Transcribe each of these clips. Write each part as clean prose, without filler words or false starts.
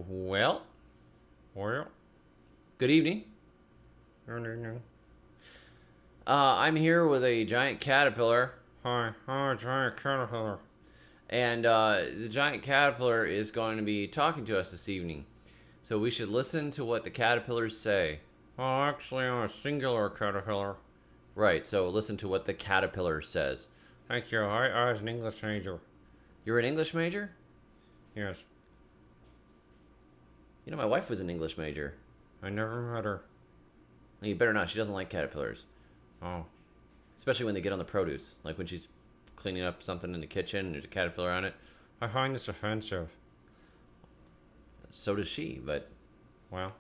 Well, good evening. I'm here with a giant caterpillar. Hi, giant caterpillar. And the giant caterpillar is going to be talking to us this evening. So we should listen to what the caterpillars say. Well, actually, I'm a singular caterpillar. Right, so listen to what the caterpillar says. Thank you. I was an English major. You're an English major? Yes. You know, my wife was an English major. I never met her. You better not. She doesn't like caterpillars. Oh. Especially when they get on the produce. Like when she's cleaning up something in the kitchen and there's a caterpillar on it. I find this offensive. So does she, but, well.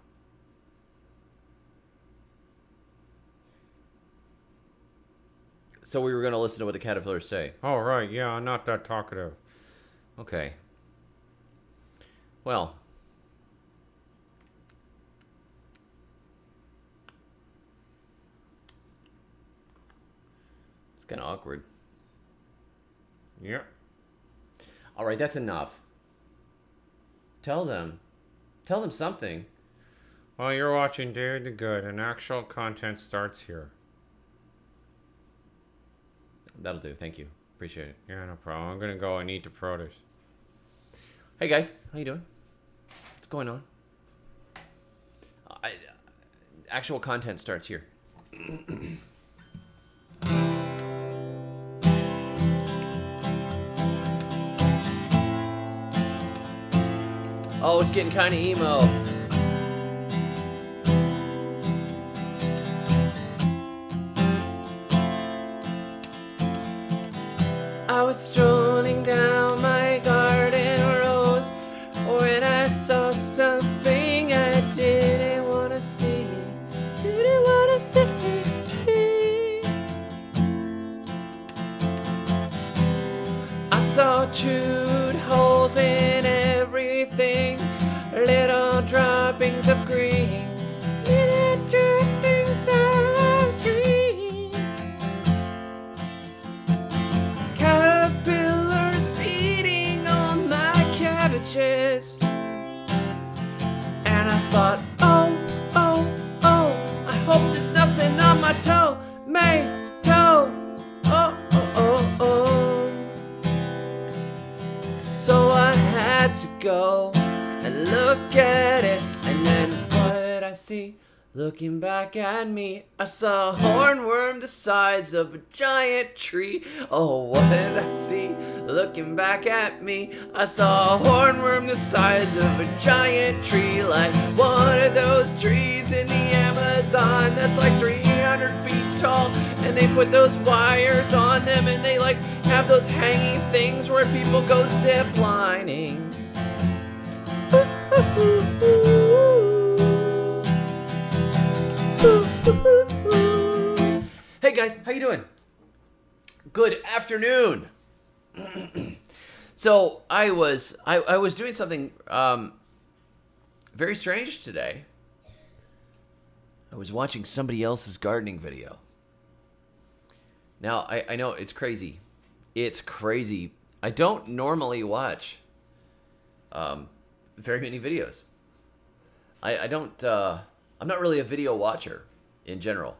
So we were going to listen to what the caterpillars say. Oh, right. Yeah, I'm not that talkative. Okay. Well. It's kind of awkward. Yep. All right, that's enough. Tell them something. Well, you're watching David the Good, and actual content starts here. That'll do. Thank you. Appreciate it. Yeah, no problem. I'm gonna go and eat the produce. Hey guys, how you doing? What's going on? Actual content starts here. Oh, it's getting kind of emo. I was strolling down my garden rows when I saw something I didn't want to see. Didn't want to see. I saw chewed holes in everything, little droppings of green, little droppings of green. Caterpillars feeding on my cabbages, and I thought, oh, I hope there's nothing on my tomato. So I had to go and look at it, and then what did I see? Looking back at me, I saw a hornworm the size of a giant tree. Oh, what did I see? Looking back at me, I saw a hornworm the size of a giant tree, like one of those trees in the Amazon that's like 300 feet tall, and they put those wires on them, and they like have those hanging things where people go zip lining. Hey guys, how you doing? Good afternoon. So I was doing something very strange today. I was watching somebody else's gardening video. Now I know it's crazy. It's crazy. I don't normally watch very many videos. I don't. I'm not really a video watcher in general.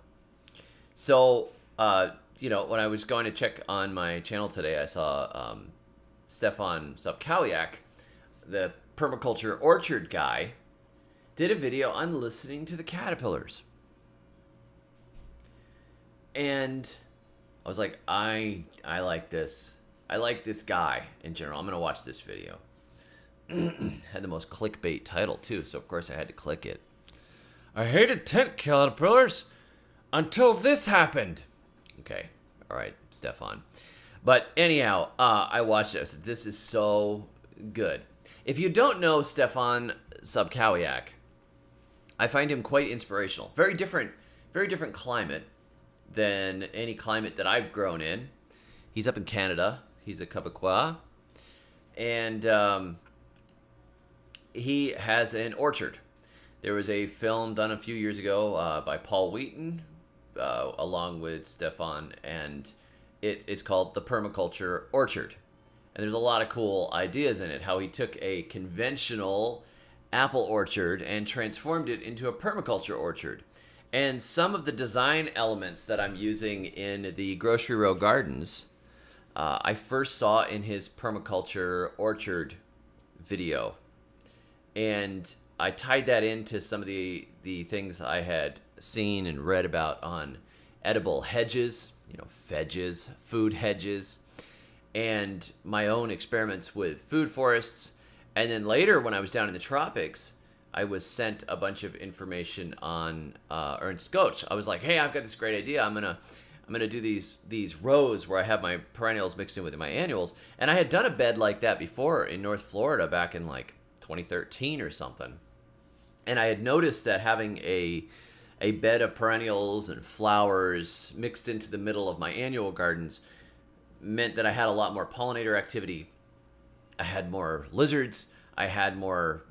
So, when I was going to check on my channel today, I saw Stefan Sobkowiak, the permaculture orchard guy, did a video on listening to the caterpillars. And I was like, I like this. I like this guy in general. I'm going to watch this video. Had the most clickbait title, too, so of course I had to click it. I hated tent caterpillars until this happened. Okay, all right, Stefan. But anyhow, I watched this. This is so good. If you don't know Stefan Sobkowiak, I find him quite inspirational. Very different climate than any climate that I've grown in. He's up in Canada. He's a Quebecois. And he has an orchard. There was a film done a few years ago by Paul Wheaton, along with Stefan, and it's called The Permaculture Orchard. And there's a lot of cool ideas in it, how he took a conventional apple orchard and transformed it into a permaculture orchard. And some of the design elements that I'm using in the Grocery Row Gardens, I first saw in his permaculture orchard video. And I tied that into some of the things I had seen and read about on edible hedges, fedges, food hedges, and my own experiments with food forests. And then later, when I was down in the tropics, I was sent a bunch of information on Ernst Goetsch. I was like, hey, I've got this great idea. I'm gonna do these rows where I have my perennials mixed in with my annuals. And I had done a bed like that before in North Florida back in like 2013 or something. And I had noticed that having a bed of perennials and flowers mixed into the middle of my annual gardens meant that I had a lot more pollinator activity. I had more lizards. I had more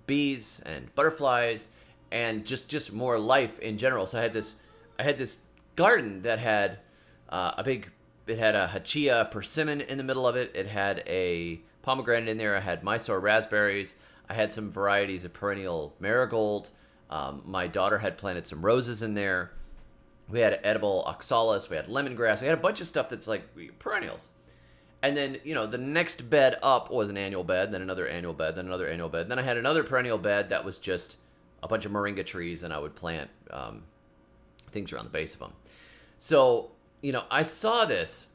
bees and butterflies, and just more life in general. So I had this garden that had it had a Hachia persimmon in the middle of it. It had a pomegranate in there. I had Mysore raspberries. I had some varieties of perennial marigold. My daughter had planted some roses in there. We had edible oxalis. We had lemongrass. We had a bunch of stuff that's like perennials. And then, the next bed up was an annual bed, then another annual bed, then another annual bed. Then I had another perennial bed that was just a bunch of moringa trees, and I would plant things around the base of them. So, I saw this.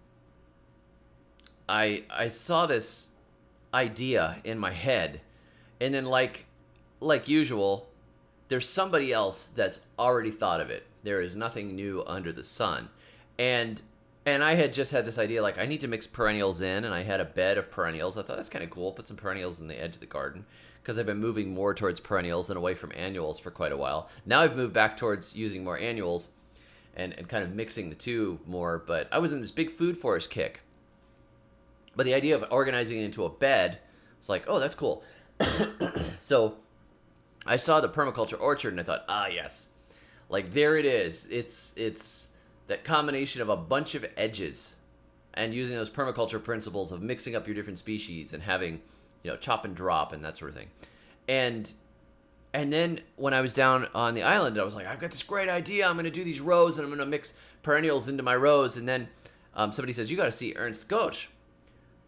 I saw this idea in my head, and then like usual, there's somebody else that's already thought of it. There is nothing new under the sun. And I had just had this idea, like, I need to mix perennials in, and I had a bed of perennials. I thought, that's kind of cool. Put some perennials in the edge of the garden, because I've been moving more towards perennials and away from annuals for quite a while. Now I've moved back towards using more annuals and kind of mixing the two more, but I was in this big food forest kick. But the idea of organizing it into a bed was like, oh, that's cool. So I saw the permaculture orchard, and I thought, yes. Like, there it is. It's that combination of a bunch of edges and using those permaculture principles of mixing up your different species and having, chop and drop and that sort of thing. And then when I was down on the island, I was like, I've got this great idea. I'm going to do these rows, and I'm going to mix perennials into my rows. And then somebody says, you got to see Ernst Goetsch,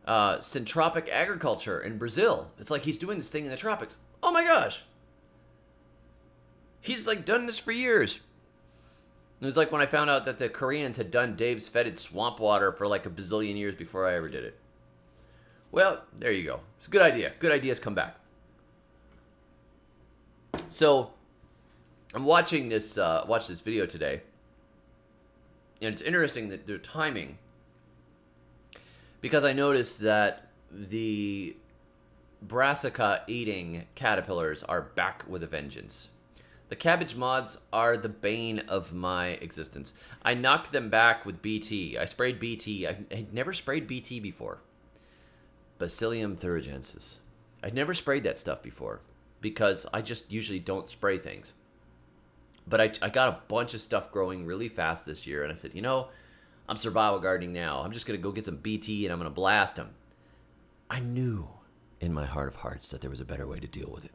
syntropic agriculture in Brazil. It's like he's doing this thing in the tropics. Oh my gosh. He's like done this for years. It was like when I found out that the Koreans had done Dave's fetid swamp water for like a bazillion years before I ever did it. Well, there you go. It's a good idea. Good ideas come back. So I'm watching this video today, and it's interesting that their timing, because I noticed that the brassica eating caterpillars are back with a vengeance. The cabbage moths are the bane of my existence. I knocked them back with BT. I sprayed BT. I'd never sprayed BT before. Bacillium thuringiensis. I'd never sprayed that stuff before because I just usually don't spray things. But I got a bunch of stuff growing really fast this year, and I said, I'm survival gardening now. I'm just going to go get some BT, and I'm going to blast them. I knew in my heart of hearts that there was a better way to deal with it.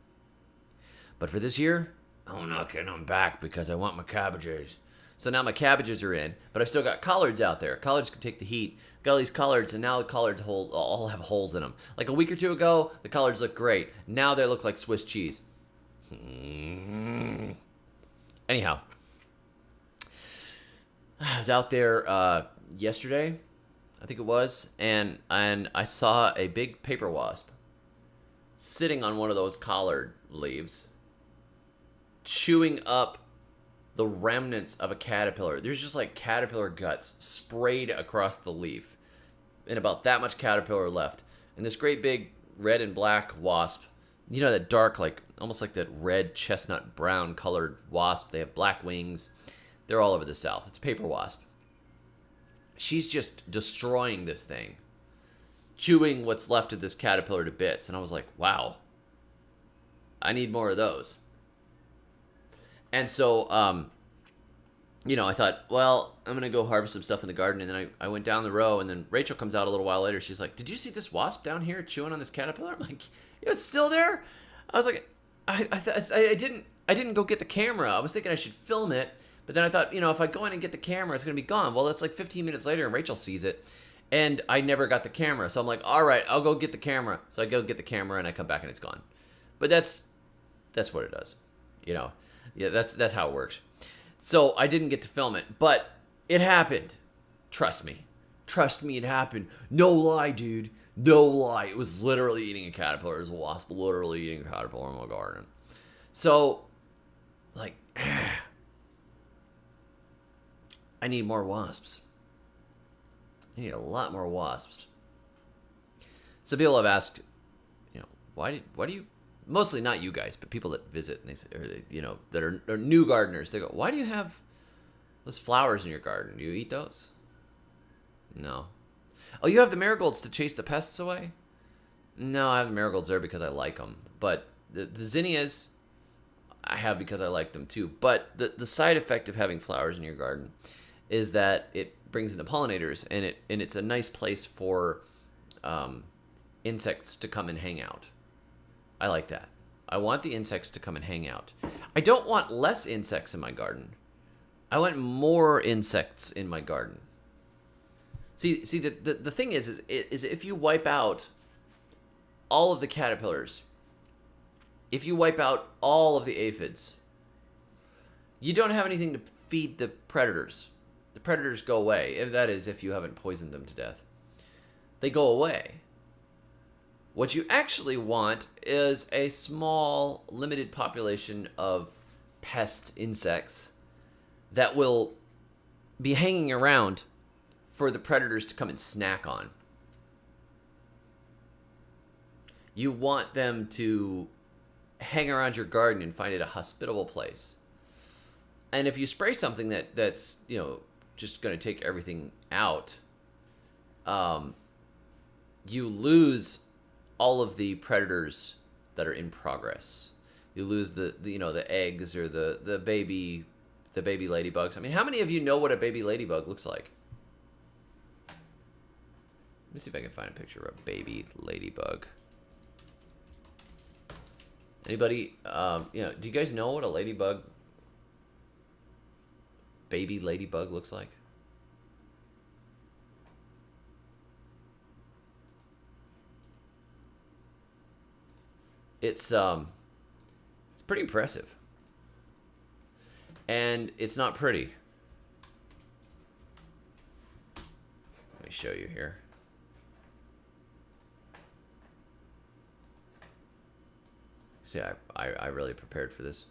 But for this year, I'm knocking them back because I want my cabbages. So now my cabbages are in, but I've still got collards out there. Collards can take the heat. Got all these collards, and now the collards all have holes in them. Like a week or two ago, the collards look great. Now they look like Swiss cheese. Anyhow, I was out there yesterday, I think it was, and I saw a big paper wasp sitting on one of those collard leaves, chewing up the remnants of a caterpillar. There's just like caterpillar guts sprayed across the leaf, and about that much caterpillar left. And this great big red and black wasp, that dark, like almost like that red chestnut brown colored wasp. They have black wings. They're all over the South. It's paper wasp. She's just destroying this thing, chewing what's left of this caterpillar to bits. And I was like, wow, I need more of those. And so, I thought, well, I'm going to go harvest some stuff in the garden. And then I went down the row, and then Rachel comes out a little while later. She's like, did you see this wasp down here chewing on this caterpillar? I'm like, yeah, it's still there. I was like, I didn't go get the camera. I was thinking I should film it, but then I thought, if I go in and get the camera, it's gonna be gone. Well, it's like 15 minutes later, and Rachel sees it, and I never got the camera. So I'm like, all right, I'll go get the camera. So I go get the camera, and I come back, and it's gone. But that's what it does, Yeah, that's how it works. So I didn't get to film it, but it happened. Trust me, it happened. No lie, dude. No lie. It was literally eating a caterpillar. It was a wasp literally eating a caterpillar in my garden. So, like, I need more wasps. I need a lot more wasps. So people have asked, why do you, mostly not you guys, but people that visit, and they say, that are new gardeners, they go, why do you have those flowers in your garden? Do you eat those? No. Oh, you have the marigolds to chase the pests away? No, I have the marigolds there because I like them. But the zinnias, I have because I like them too. But the side effect of having flowers in your garden is that it brings in the pollinators, and it's a nice place for insects to come and hang out. I like that. I want the insects to come and hang out. I don't want less insects in my garden. I want more insects in my garden. See, the thing is if you wipe out all of the caterpillars, if you wipe out all of the aphids, you don't have anything to feed the predators. The predators go away. That is, if you haven't poisoned them to death. They go away. What you actually want is a small, limited population of pest insects that will be hanging around for the predators to come and snack on. You want them to hang around your garden and find it a hospitable place. And if you spray something that's just going to take everything out, you lose all of the predators that are in progress. You lose the eggs or the baby ladybugs. I mean, how many of you know what a baby ladybug looks like? Let me see if I can find a picture of a baby ladybug. Anybody, do you guys know what a baby ladybug looks like? It's pretty impressive. And it's not pretty. Let me show you here. See, I really prepared for this.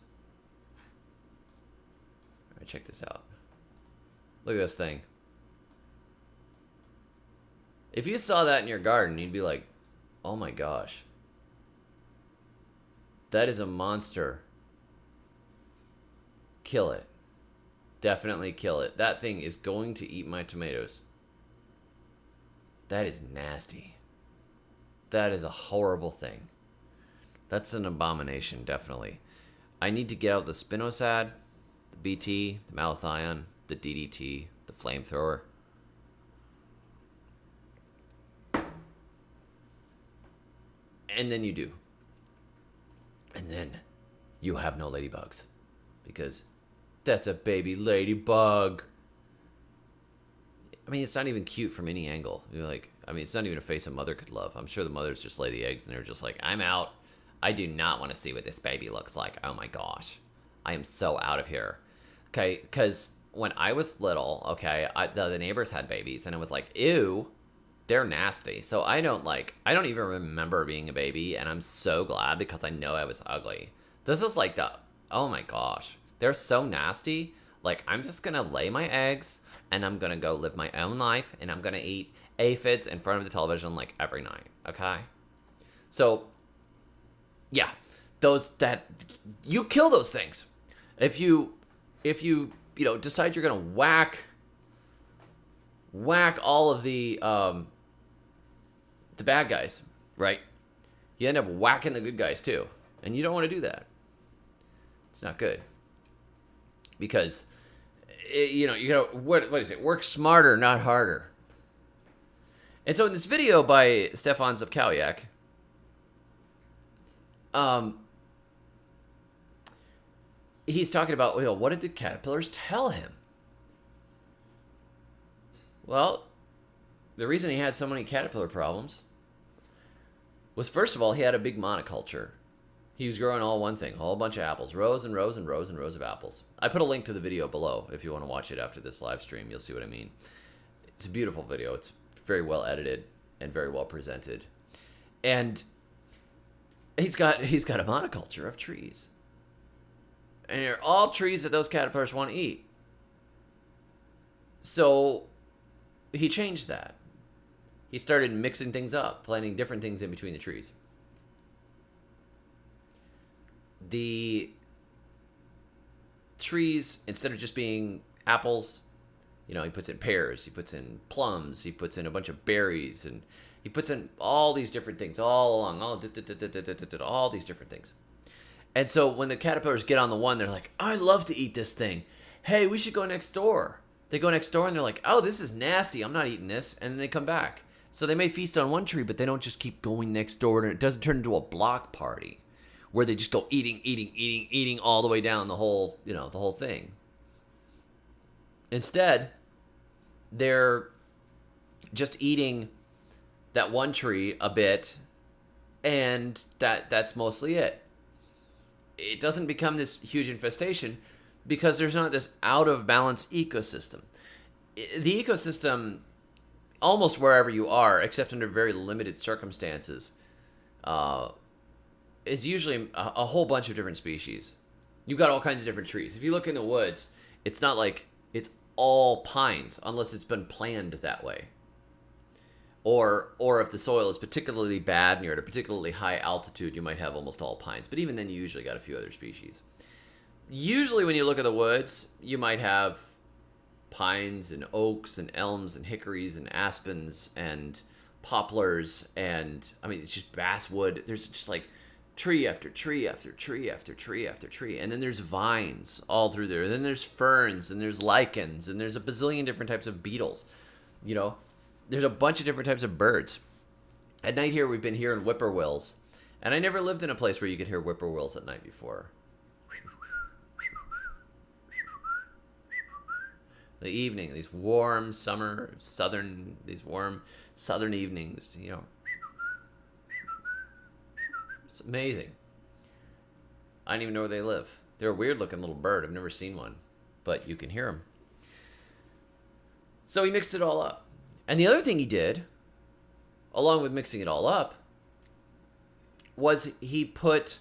All right, check this out. Look at this thing. If you saw that in your garden, you'd be like, oh my gosh. That is a monster. Kill it. Definitely kill it. That thing is going to eat my tomatoes. That is nasty. That is a horrible thing. That's an abomination, definitely. I need to get out the spinosad, the BT, the malathion, the DDT, the flamethrower. And then you do. And then you have no ladybugs. Because that's a baby ladybug. I mean, it's not even cute from any angle. You're like, it's not even a face a mother could love. I'm sure the mothers just lay the eggs and they're just like, I'm out. I do not want to see what this baby looks like. Oh my gosh. I am so out of here. Okay, because when I was little, okay, the neighbors had babies and it was like, ew, they're nasty. So I don't even remember being a baby, and I'm so glad because I know I was ugly. This is like oh my gosh. They're so nasty. Like, I'm just going to lay my eggs and I'm going to go live my own life and I'm going to eat aphids in front of the television like every night, okay? So, yeah, you kill those things. If you decide you're going to whack all of the bad guys, right? You end up whacking the good guys too. And you don't want to do that. It's not good. Because, you gotta, what is it? Work smarter, not harder. And so in this video by Stefan Zapkowiak, he's talking about, what did the caterpillars tell him? Well, the reason he had so many caterpillar problems was, first of all, he had a big monoculture. He was growing all one thing, a whole bunch of apples, rows and rows and rows and rows of apples. I put a link to the video below if you want to watch it after this live stream. You'll see what I mean. It's a beautiful video. It's very well edited and very well presented. And he's got a monoculture of trees. And they're all trees that those caterpillars want to eat. So he changed that. He started mixing things up, planting different things in between the trees. The trees, instead of just being apples, he puts in pears, he puts in plums, he puts in a bunch of berries, and he puts in all these different things all along, all these different things. And so when the caterpillars get on the one, they're like, I love to eat this thing. Hey, we should go next door. They go next door and they're like, oh, this is nasty. I'm not eating this. And then they come back. So they may feast on one tree, but they don't just keep going next door, and it doesn't turn into a block party where they just go eating all the way down the whole, the whole thing. Instead, they're just eating that one tree a bit, and that's mostly it. It doesn't become this huge infestation because there's not this out of balance ecosystem. The ecosystem, almost wherever you are, except under very limited circumstances, is usually a whole bunch of different species. You've got all kinds of different trees. If you look in the woods, it's not like it's all pines unless it's been planned that way. Or if the soil is particularly bad and you're at a particularly high altitude, you might have almost all pines. But even then, you usually got a few other species. Usually when you look at the woods, you might have pines and oaks and elms and hickories and aspens and poplars and, it's just basswood. There's just like tree after tree after tree after tree after tree. And then there's vines all through there. And then there's ferns and there's lichens and there's a bazillion different types of beetles. There's a bunch of different types of birds. At night here, we've been hearing whippoorwills. And I never lived in a place where you could hear whippoorwills at night before. The evening, these warm southern evenings, It's amazing. I don't even know where they live. They're a weird looking little bird. I've never seen one, but you can hear them. So he mixed it all up. And the other thing he did, along with mixing it all up, was he put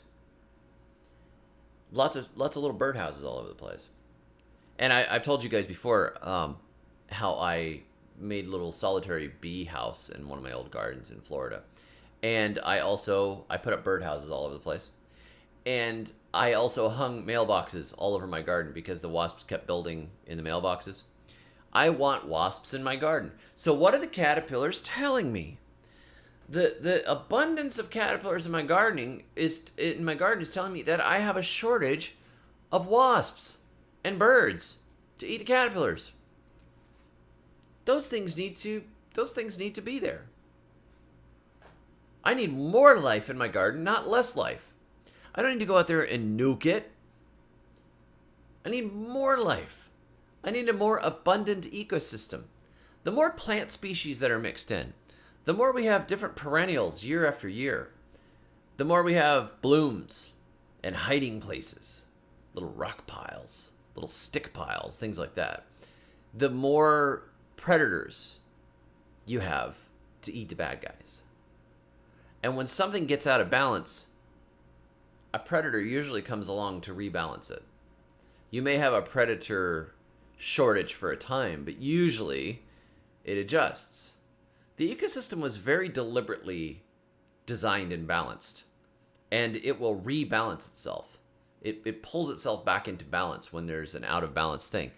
lots of little birdhouses all over the place. And I've told you guys before how I made a little solitary bee house in one of my old gardens in Florida. And I put up birdhouses all over the place. And I also hung mailboxes all over my garden because the wasps kept building in the mailboxes. I want wasps in my garden. So what are the caterpillars telling me? The abundance of caterpillars in my garden is telling me that I have a shortage of wasps and birds to eat the caterpillars. Those things need to be there. I need more life in my garden, not less life. I don't need to go out there and nuke it. I need more life. I need a more abundant ecosystem. The more plant species that are mixed in, the more we have different perennials year after year, the more we have blooms and hiding places, little rock piles, little stick piles, things like that, the more predators you have to eat the bad guys. And when something gets out of balance, a predator usually comes along to rebalance it. You may have a predator shortage for a time, but usually it adjusts. The ecosystem was very deliberately designed and balanced, and it will rebalance itself. It pulls itself back into balance when there's an out of balance thing.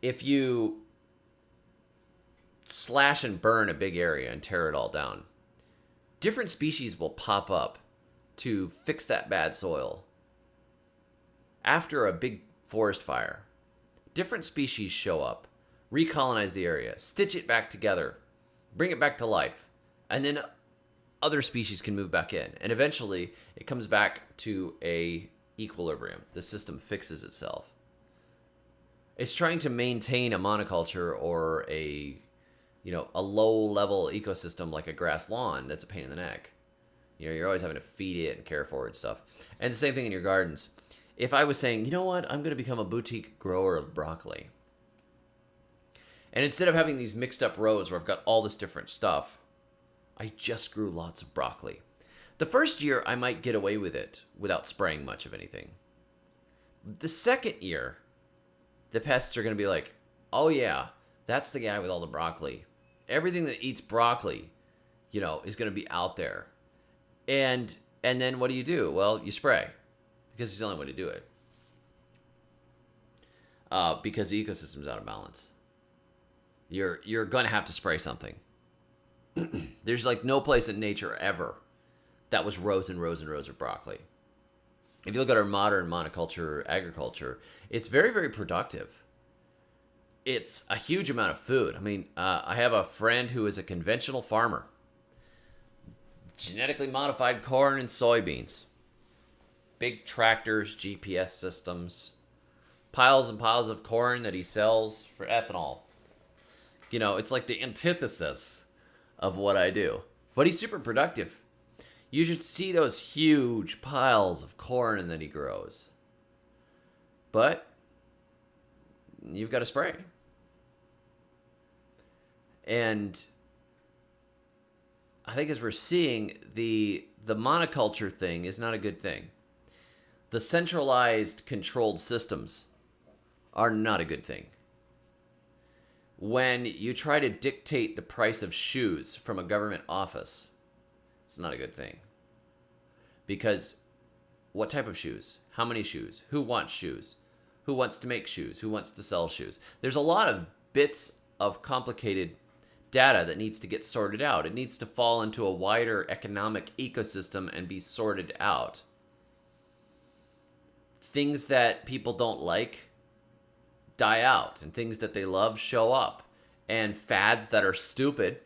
If you slash and burn a big area and tear it all down, different species will pop up to fix that bad soil. After a big forest fire, different species show up, recolonize the area, stitch it back together, bring it back to life, and then other species can move back in. And eventually, it comes back to a equilibrium. The system fixes itself. It's trying to maintain a monoculture or a low-level ecosystem like a grass lawn that's a pain in the neck. You're always having to feed it and care for it and stuff. And the same thing in your gardens. If I was saying, you know what, I'm going to become a boutique grower of broccoli. And instead of having these mixed up rows where I've got all this different stuff, I just grew lots of broccoli. The first year, I might get away with it without spraying much of anything. The second year, the pests are going to be like, oh yeah, that's the guy with all the broccoli. Everything that eats broccoli, is going to be out there. And then what do? Well, you spray, because it's the only way to do it. Because the ecosystem's out of balance. You're going to have to spray something. There's like no place in nature ever that was rows and rows and rows of broccoli. If you look at our modern monoculture agriculture, it's very, very productive. It's a huge amount of food. I mean, I have a friend who is a conventional farmer. Genetically modified corn and soybeans. Big tractors, GPS systems. Piles and piles of corn that he sells for ethanol. It's like the antithesis of what I do. But he's super productive. You should see those huge piles of corn that he grows. But you've got to spray. And I think as we're seeing, the monoculture thing is not a good thing. The centralized controlled systems are not a good thing. When you try to dictate the price of shoes from a government office, it's not a good thing. Because what type of shoes? How many shoes? Who wants shoes? Who wants to make shoes? Who wants to sell shoes? There's a lot of bits of complicated data that needs to get sorted out. It needs to fall into a wider economic ecosystem and be sorted out. Things that people don't like die out, and things that they love show up. And fads that are stupid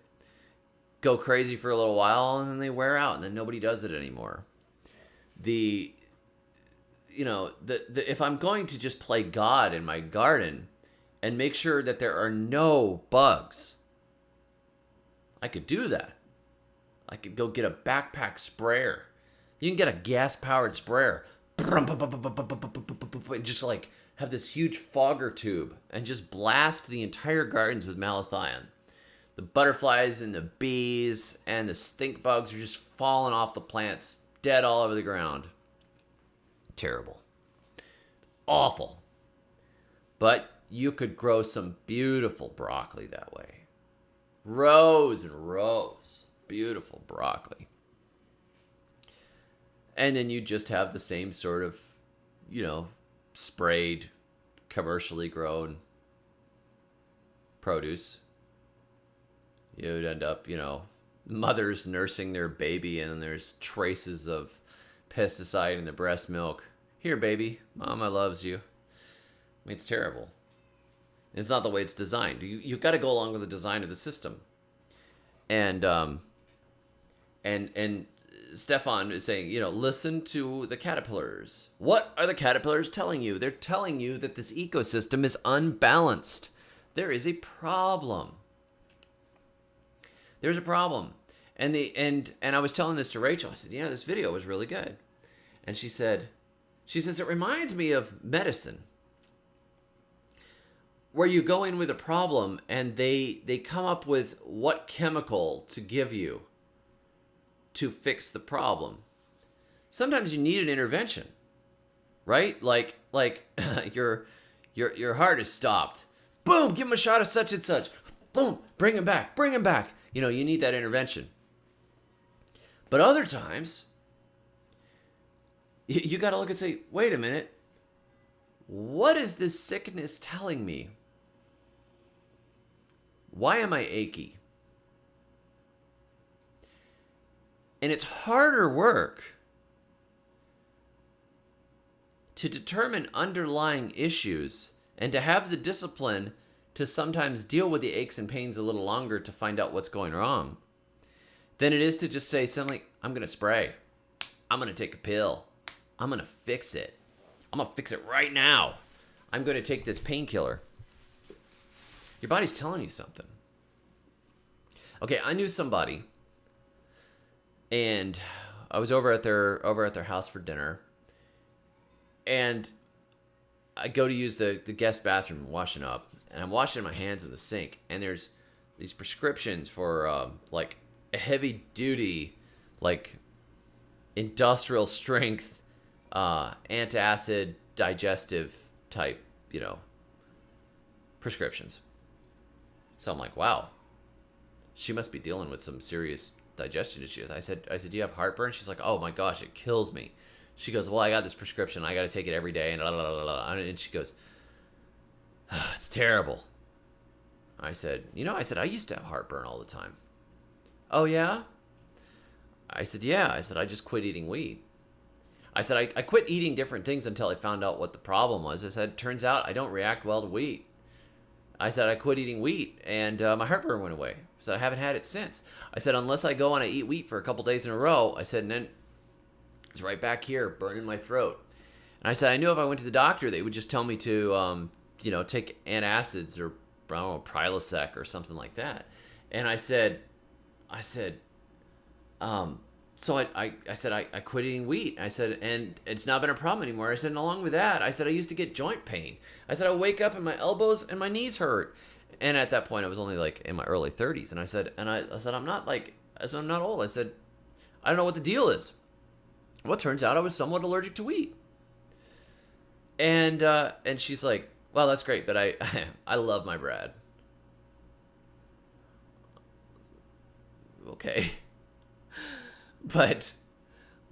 go crazy for a little while, and then they wear out, and then nobody does it anymore. If I'm going to just play God in my garden and make sure that there are no bugs, I could do that. I could go get a backpack sprayer. You can get a gas-powered sprayer. And just like have this huge fogger tube and just blast the entire gardens with malathion. The butterflies and the bees and the stink bugs are just falling off the plants, dead all over the ground. Terrible. Awful. But you could grow some beautiful broccoli that way. Rows and rows. Beautiful broccoli. And then you just have the same sort of, sprayed, commercially grown produce. You'd end up, mothers nursing their baby, and there's traces of pesticide in the breast milk. Here, baby, mama loves you. I mean, it's terrible. It's not the way it's designed. You've got to go along with the design of the system. And Stefan is saying, listen to the caterpillars. What are the caterpillars telling you? They're telling you that this ecosystem is unbalanced. There is a problem. There's a problem. And I was telling this to Rachel. I said, this video was really good. And she says, it reminds me of medicine, where you go in with a problem and they come up with what chemical to give you to fix the problem. Sometimes you need an intervention, right? Like your heart is stopped. Boom, give him a shot of such and such. Boom, bring him back. You need that intervention. But other times, you got to look and say, wait a minute. What is this sickness telling me? Why am I achy? And it's harder work to determine underlying issues and to have the discipline to sometimes deal with the aches and pains a little longer to find out what's going wrong than it is to just say something like, I'm going to spray. I'm going to take a pill. I'm going to fix it. I'm going to fix it right now. I'm going to take this painkiller. Your body's telling you something. Okay, I knew somebody, and I was over at their house for dinner, and I go to use the guest bathroom, washing up, and I'm washing my hands in the sink, and there's these prescriptions for like a heavy duty, like industrial strength, antacid, digestive type, prescriptions. So I'm like, wow, she must be dealing with some serious digestion issues. I said, do you have heartburn? She's like, oh my gosh, it kills me. She goes, well, I got this prescription. I got to take it every day. And she goes, oh, it's terrible. I said, I used to have heartburn all the time. Oh, yeah? I said, yeah. I said, I just quit eating weed. I said, I quit eating different things until I found out what the problem was. I said, turns out I don't react well to wheat. I said, I quit eating wheat, and my heartburn went away. I said, I haven't had it since. I said, unless I go and I eat wheat for a couple days in a row. I said, and then it's right back here, burning my throat. And I said, I knew if I went to the doctor, they would just tell me to, take antacids or, I don't know, Prilosec or something like that. And I said, so I said, I quit eating wheat. I said, and it's not been a problem anymore. I said, and along with that, I said, I used to get joint pain. I said, I wake up and my elbows and my knees hurt. And at that point, I was only like in my early 30s. And I said, I'm not old. I said, I don't know what the deal is. Well, it turns out I was somewhat allergic to wheat. And she's like, well, that's great, but I love my Brad. Okay. But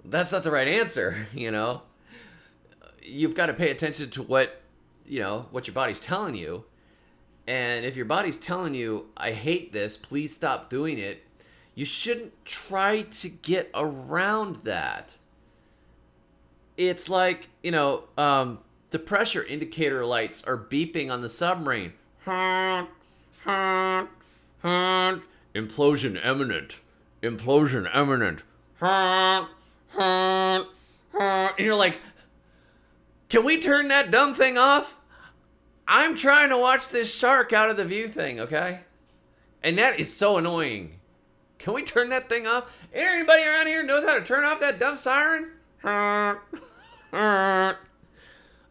that's not the right answer, You've got to pay attention to what your body's telling you. And if your body's telling you, I hate this, please stop doing it, you shouldn't try to get around that. It's like, the pressure indicator lights are beeping on the submarine. Implosion imminent. Implosion imminent. And you're like, can we turn that dumb thing off? I'm trying to watch this shark out of the view thing, okay? And that is so annoying. Can we turn that thing off? Anybody around here knows how to turn off that dumb siren?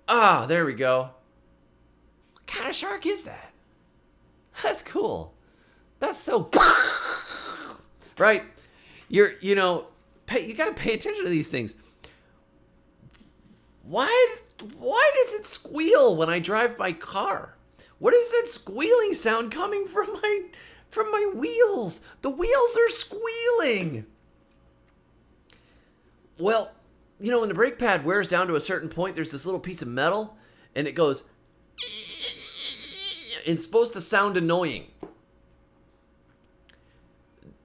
Ah, there we go. What kind of shark is that? That's cool. That's so... Right? You got to pay attention to these things. Why does it squeal when I drive my car? What is that squealing sound coming from my wheels? The wheels are squealing. Well, when the brake pad wears down to a certain point, there's this little piece of metal, and it goes... It's supposed to sound annoying.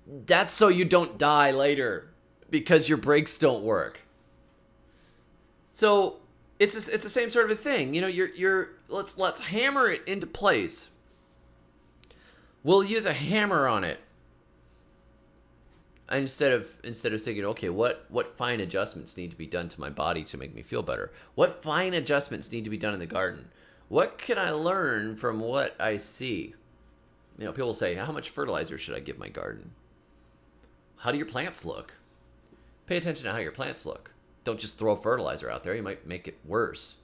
That's so you don't die later because your brakes don't work. So it's the same sort of a thing. Let's hammer it into place. We'll use a hammer on it instead of thinking, okay, what fine adjustments need to be done to my body to make me feel better? What fine adjustments need to be done in the garden? What can I learn from what I see? People say, how much fertilizer should I give my garden? How do your plants look? Pay attention to how your plants look. Don't just throw fertilizer out there. You might make it worse.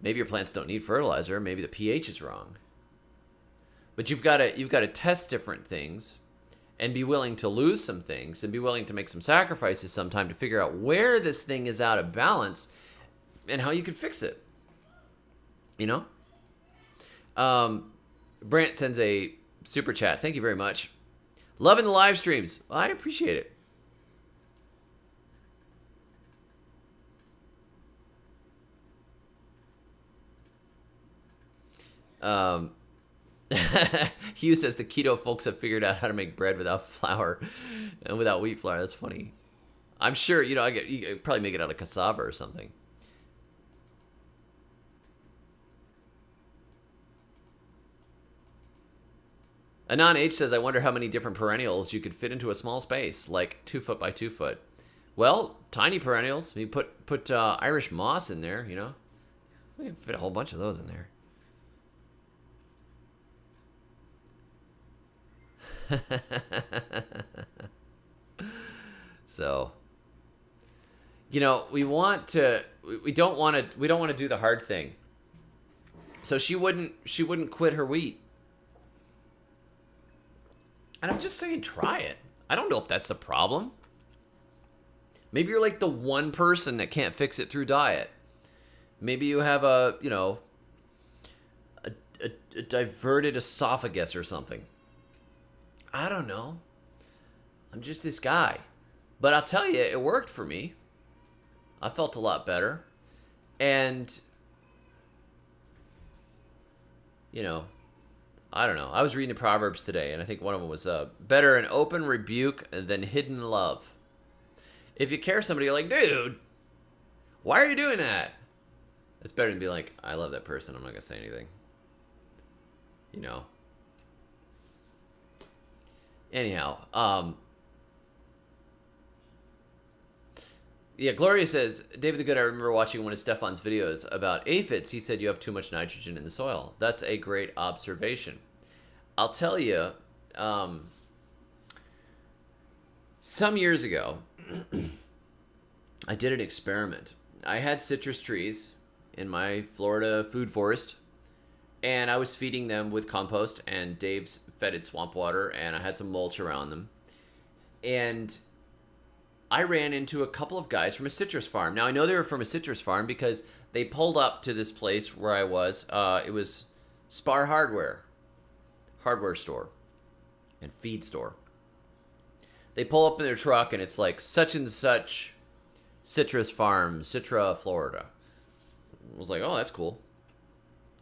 Maybe your plants don't need fertilizer. Maybe the pH is wrong. But you've got to test different things and be willing to lose some things and be willing to make some sacrifices sometime to figure out where this thing is out of balance and how you can fix it. Brant sends a super chat. Thank you very much. Loving the live streams. Well, I appreciate it. Hugh says the keto folks have figured out how to make bread without flour and without wheat flour. That's funny. I'm sure, you probably make it out of cassava or something. Anon H says, I wonder how many different perennials you could fit into a small space, like 2 foot by 2 foot. Well, tiny perennials. You put Irish moss in there, you know. We can fit a whole bunch of those in there. So, you know, we don't want to do the hard thing. So she wouldn't quit her wheat. And I'm just saying, try it. I don't know if that's the problem. Maybe you're like the one person that can't fix it through diet. Maybe you have a diverted esophagus or something. I don't know. I'm just this guy. But I'll tell you, it worked for me. I felt a lot better. And, you know, I don't know. I was reading the Proverbs today, and I think one of them was better an open rebuke than hidden love. If you care somebody, you're like, dude, why are you doing that? It's better than be like, I love that person. I'm not going to say anything. You know. Anyhow, yeah, Gloria says, David the Good, I remember watching one of Stefan's videos about aphids. He said you have too much nitrogen in the soil. That's a great observation. I'll tell you, some years ago, I did an experiment. I had citrus trees in my Florida food forest, and I was feeding them with compost and Dave's fetid swamp water, and I had some mulch around them. And I ran into a couple of guys from a citrus farm. Now, I know they were from a citrus farm because they pulled up to this place where I was. It was Spar Hardware store and feed store. They pull up in their truck, and it's like such and such citrus farm, Citra, Florida. I was like, oh, that's cool.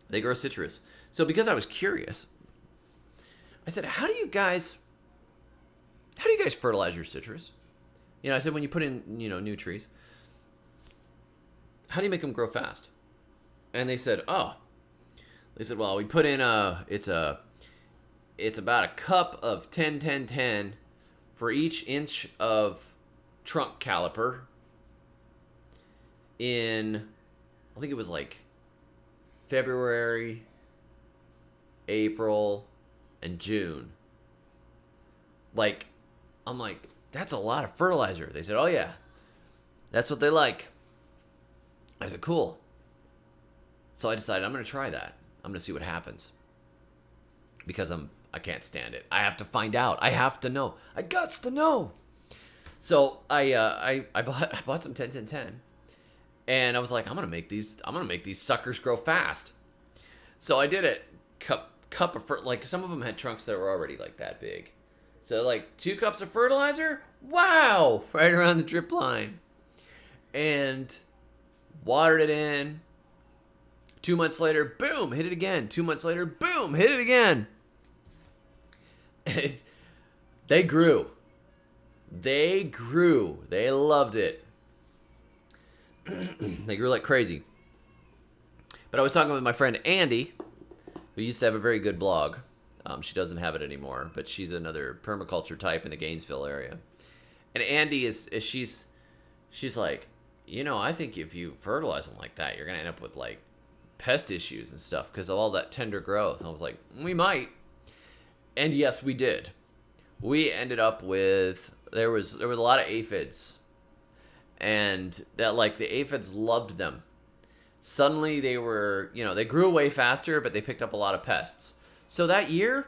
They grow citrus. So because I was curious, I said, how do you guys fertilize your citrus? You know, I said, when you put in, you know, new trees, how do you make them grow fast? And they said, well, we put in it's about a cup of 10-10-10 for each inch of trunk caliper in, I think it was like February, April, and June. Like, I'm like, that's a lot of fertilizer. They said, oh yeah, that's what they like. I said, cool. So I decided I'm going to try that. I'm going to see what happens. Because I can't stand it. I have to find out. I have to know. I gots to know. So I bought some 10-10-10. And I was like, I'm going to make these suckers grow fast. So I did it. Cup of like, some of them had trunks that were already like that big. So like 2 cups of fertilizer, wow, right around the drip line. And watered it in. 2 months later, boom, hit it again. 2 months later, boom, hit it again. They grew. They loved it. They grew like crazy. But I was talking with my friend Andy, who used to have a very good blog. She doesn't have it anymore, but she's another permaculture type in the Gainesville area. And Andy she's like, you know, I think if you fertilize them like that, you're going to end up with like pest issues and stuff because of all that tender growth. And I was like, we might. And yes, we did. We ended up with, there was a lot of aphids. And that, like, the aphids loved them. Suddenly they were, you know, they grew away faster, but they picked up a lot of pests. So that year,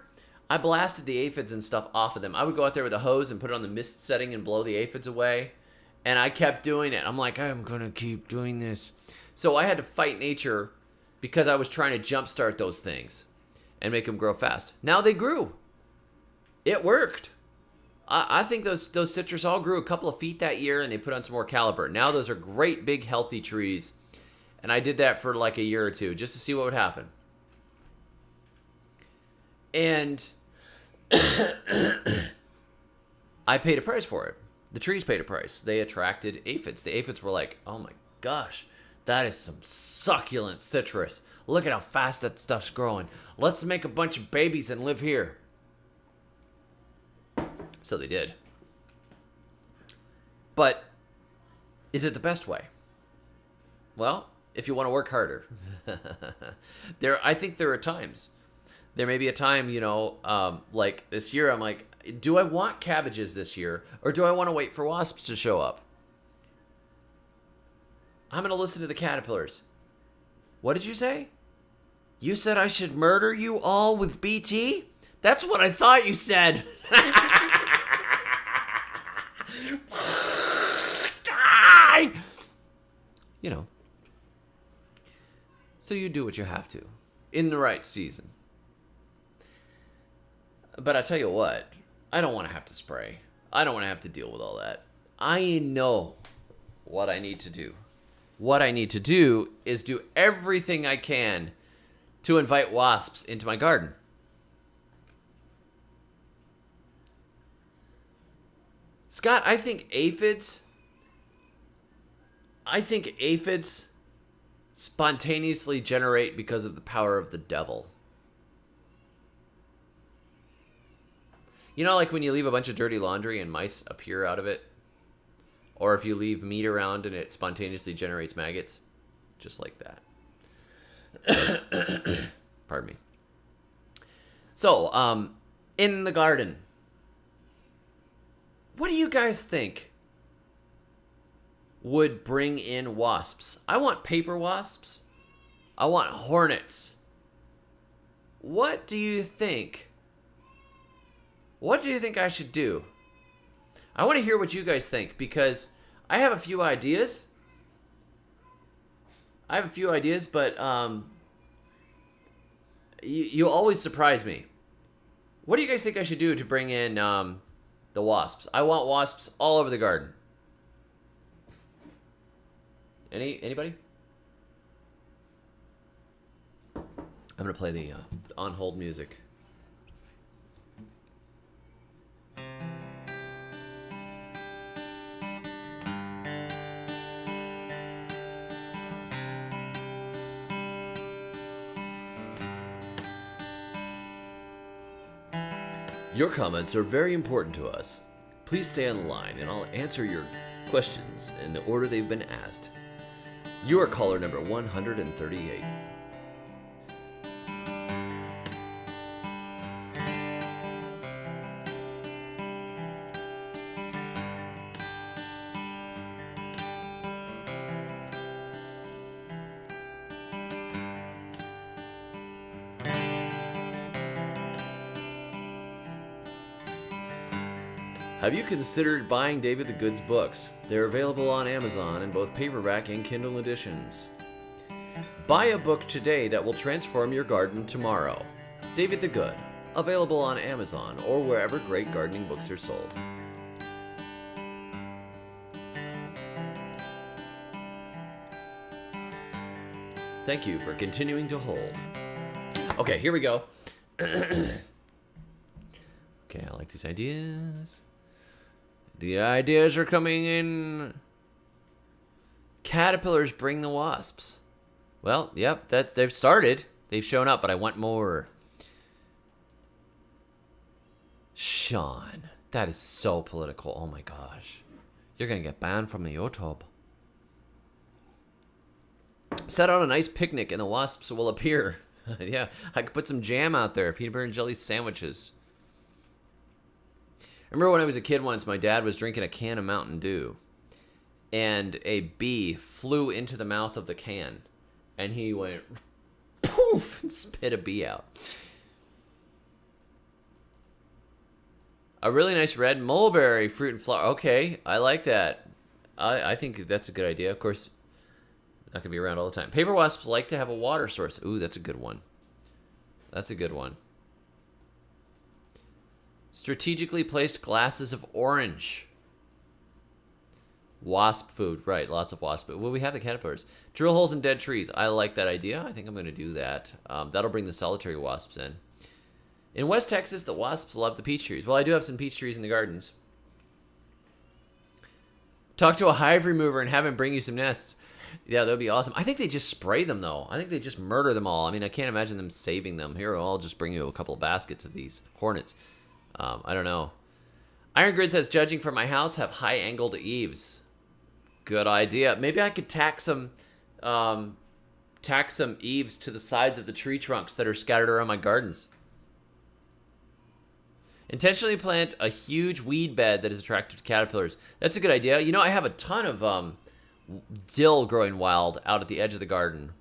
I blasted the aphids and stuff off of them. I would go out there with a hose and put it on the mist setting and blow the aphids away. And I kept doing it. I'm like, I'm going to keep doing this. So I had to fight nature because I was trying to jumpstart those things and make them grow fast. Now they grew. It worked. I think those citrus all grew a couple of feet that year, and they put on some more caliber. Now those are great, big, healthy trees. And I did that for like a year or two just to see what would happen. And I paid a price for it. The trees paid a price. They attracted aphids. The aphids were like, oh my gosh, that is some succulent citrus. Look at how fast that stuff's growing. Let's make a bunch of babies and live here. So they did. But Is it the best way? Well, if you want to work harder. I think there are times. There may be a time, like this year, I'm like, do I want cabbages this year, or do I want to wait for wasps to show up? I'm going to listen to the caterpillars. What did you say? You said I should murder you all with BT? That's what I thought you said. So you do what you have to in the right season. But I tell you what, I don't want to have to spray. I don't want to have to deal with all that. I know what I need to do. What I need to do is do everything I can to invite wasps into my garden. Scott, I think aphids spontaneously generate because of the power of the devil. Like when you leave a bunch of dirty laundry and mice appear out of it? Or if you leave meat around and it spontaneously generates maggots? Just like that. Pardon me. So, in the garden, what do you guys think would bring in wasps? I want paper wasps. I want hornets. What do you think? What do you think I should do? I want to hear what you guys think, because I have a few ideas. But you always surprise me. What do you guys think I should do to bring in the wasps? I want wasps all over the garden. Anybody? I'm gonna play the on hold music. Your comments are very important to us. Please stay on the line and I'll answer your questions in the order they've been asked. You are caller number 138. Have you considered buying David the Good's books? They're available on Amazon in both paperback and Kindle editions. Buy a book today that will transform your garden tomorrow. David the Good, available on Amazon or wherever great gardening books are sold. Thank you for continuing to hold. Okay, here we go. Okay, I like these ideas. The ideas are coming in. Caterpillars bring the wasps. Well, yep, they've started. They've shown up, but I want more. Sean, that is so political. Oh my gosh. You're going to get banned from the YouTube. Set out a nice picnic and the wasps will appear. Yeah, I could put some jam out there. Peanut butter and jelly sandwiches. I remember when I was a kid once, my dad was drinking a can of Mountain Dew, and a bee flew into the mouth of the can, and he went poof and spit a bee out. A really nice red mulberry fruit and flower. Okay, I like that. I think that's a good idea. Of course, not gonna be around all the time. Paper wasps like to have a water source. Ooh, that's a good one. That's a good one. Strategically placed glasses of orange. Wasp food, right? Lots of wasp food. Well, we have the caterpillars. Drill holes in dead trees. I like that idea. I think I'm going to do that. That'll bring the solitary wasps in. In West Texas, the wasps love the peach trees. Well, I do have some peach trees in the gardens. Talk to a hive remover and have him bring you some nests. Yeah, that would be awesome. I think they just spray them, though. I think they just murder them all. I mean, I can't imagine them saving them. Here, I'll just bring you a couple of baskets of these hornets. I don't know. Iron Grid says, judging from my house, have high-angled eaves. Good idea. Maybe I could tack some eaves to the sides of the tree trunks that are scattered around my gardens. Intentionally plant a huge weed bed that is attractive to caterpillars. That's a good idea. You know, I have a ton of dill growing wild out at the edge of the garden.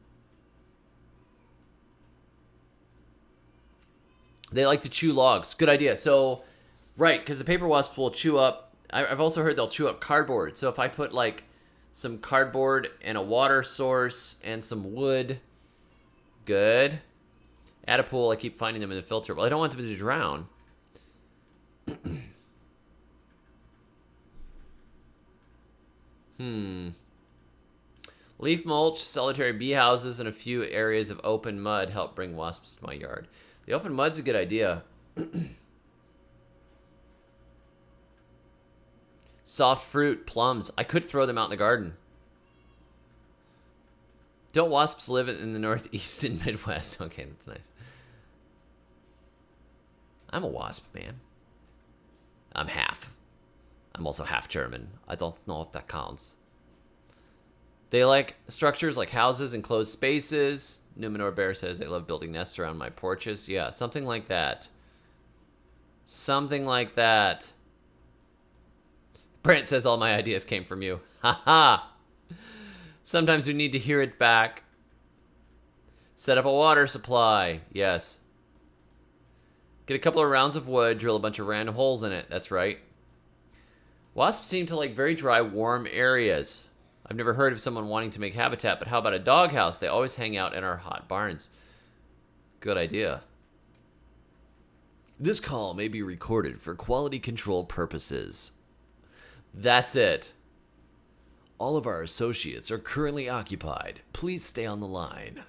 They like to chew logs. Good idea. So, right, because the paper wasps will chew up. I've also heard they'll chew up cardboard. So if I put like some cardboard and a water source and some wood, good. Add a pool. I keep finding them in the filter. Well, I don't want them to drown. Leaf mulch, solitary bee houses, and a few areas of open mud help bring wasps to my yard. The open mud's a good idea. Soft fruit, plums. I could throw them out in the garden. Don't wasps live in the Northeast and Midwest? Okay, that's nice. I'm a wasp, man. I'm half. I'm also half German. I don't know if that counts. They like structures like houses and closed spaces. Numenor Bear says they love building nests around my porches. Yeah, something like that. Something like that. Brent says all my ideas came from you. Ha ha! Sometimes we need to hear it back. Set up a water supply. Yes. Get a couple of rounds of wood, drill a bunch of random holes in it. That's right. Wasps seem to like very dry, warm areas. I've never heard of someone wanting to make habitat, but how about a doghouse? They always hang out in our hot barns. Good idea. This call may be recorded for quality control purposes. That's it. All of our associates are currently occupied. Please stay on the line.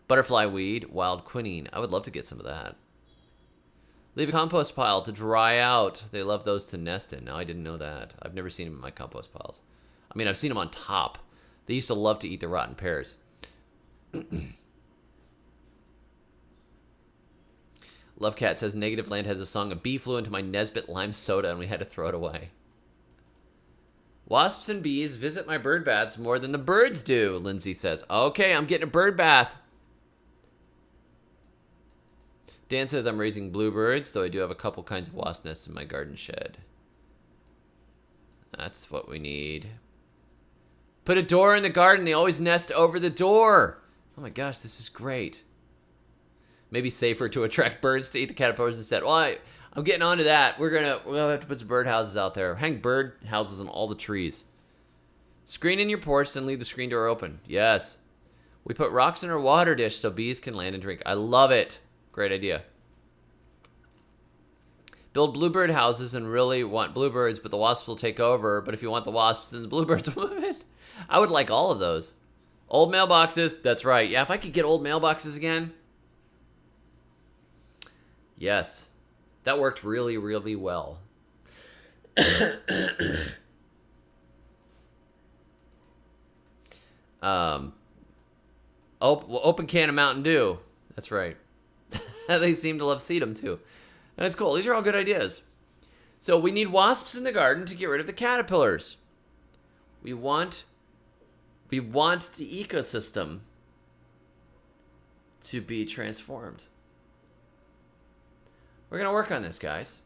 Butterfly weed, wild quinine. I would love to get some of that. Leave a compost pile to dry out. They love those to nest in. Now, I didn't know that. I've never seen them in my compost piles. I mean, I've seen them on top. They used to love to eat the rotten pears. Lovecat says, Negative Land has a song, a bee flew into my Nesbit lime soda and we had to throw it away. Wasps and bees visit my bird baths more than the birds do, Lindsay says. Okay, I'm getting a bird bath. Dan says, I'm raising bluebirds, though I do have a couple kinds of wasp nests in my garden shed. That's what we need. Put a door in the garden. They always nest over the door. Oh my gosh, this is great. Maybe safer to attract birds to eat the caterpillars instead. Well, I'm getting onto that. We'll have to put some bird houses out there. Hang bird houses on all the trees. Screen in your porch, then leave the screen door open. Yes. We put rocks in our water dish so bees can land and drink. I love it. Great idea. Build bluebird houses and really want bluebirds, but the wasps will take over. But if you want the wasps, then the bluebirds will move it. I would like all of those. Old mailboxes. That's right. Yeah, if I could get old mailboxes again. Yes. That worked really, really well. Open can of Mountain Dew. That's right. They seem to love sedum too. That's cool. These are all good ideas. So we need wasps in the garden to get rid of the caterpillars. We want the ecosystem to be transformed. We're going to work on this, guys.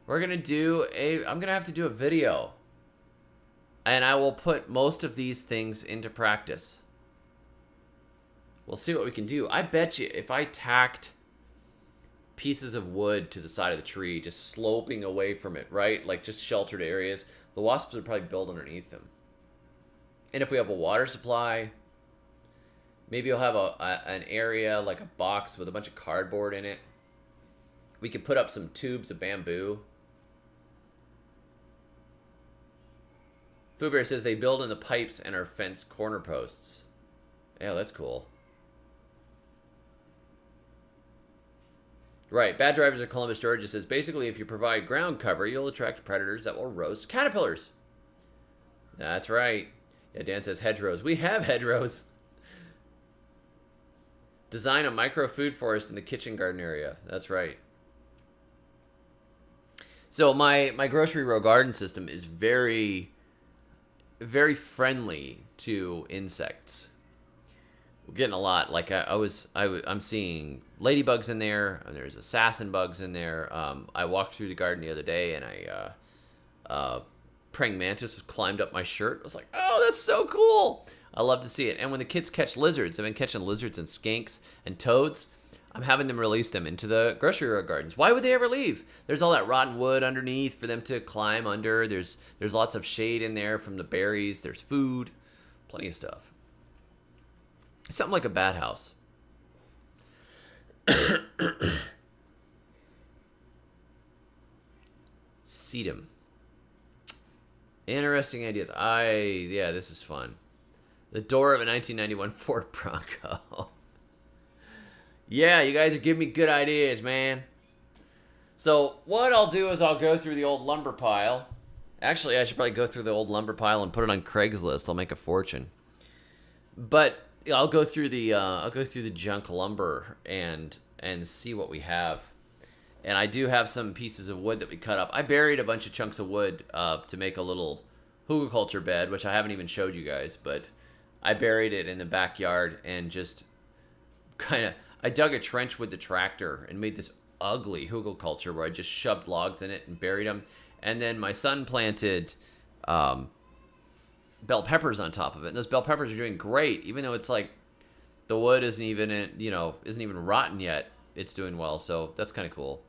I'm going to have to do a video. And I will put most of these things into practice. We'll see what we can do. I bet you if I tacked pieces of wood to the side of the tree, just sloping away from it, right? Like just sheltered areas, the wasps would probably build underneath them. And if we have a water supply, maybe you'll have an area like a box with a bunch of cardboard in it. We could put up some tubes of bamboo. Foo Bear says they build in the pipes and are fence corner posts. Yeah, that's cool. Right, Bad Drivers of Columbus, Georgia says, basically, if you provide ground cover, you'll attract predators that will roast caterpillars. That's right. Yeah, Dan says hedgerows. We have hedgerows. Design a micro food forest in the kitchen garden area. That's right. So my grocery row garden system is very very friendly to insects. We're getting a lot. Like I'm seeing ladybugs in there. And there's assassin bugs in there. I walked through the garden the other day, and praying mantis climbed up my shirt. I was like, oh, that's so cool. I love to see it. And when the kids catch lizards, I've been catching lizards and skinks and toads. I'm having them release them into the grocery gardens. Why would they ever leave? There's all that rotten wood underneath for them to climb under. There's lots of shade in there from the berries. There's food. Plenty of stuff. Something like a bat house. Sedum. Interesting ideas. Yeah, this is fun. The door of a 1991 Ford Bronco. Yeah, you guys are giving me good ideas, man. So what I'll do is I'll go through the old lumber pile. Actually, I should probably go through the old lumber pile and put it on Craigslist. I'll make a fortune. But I'll go through the junk lumber and see what we have. And I do have some pieces of wood that we cut up. I buried a bunch of chunks of wood to make a little hugelkultur bed, which I haven't even showed you guys, but I buried it in the backyard and just I dug a trench with the tractor and made this ugly hugelkultur where I just shoved logs in it and buried them. And then my son planted bell peppers on top of it. And those bell peppers are doing great, even though it's like the wood isn't even rotten yet. It's doing well, so that's kind of cool.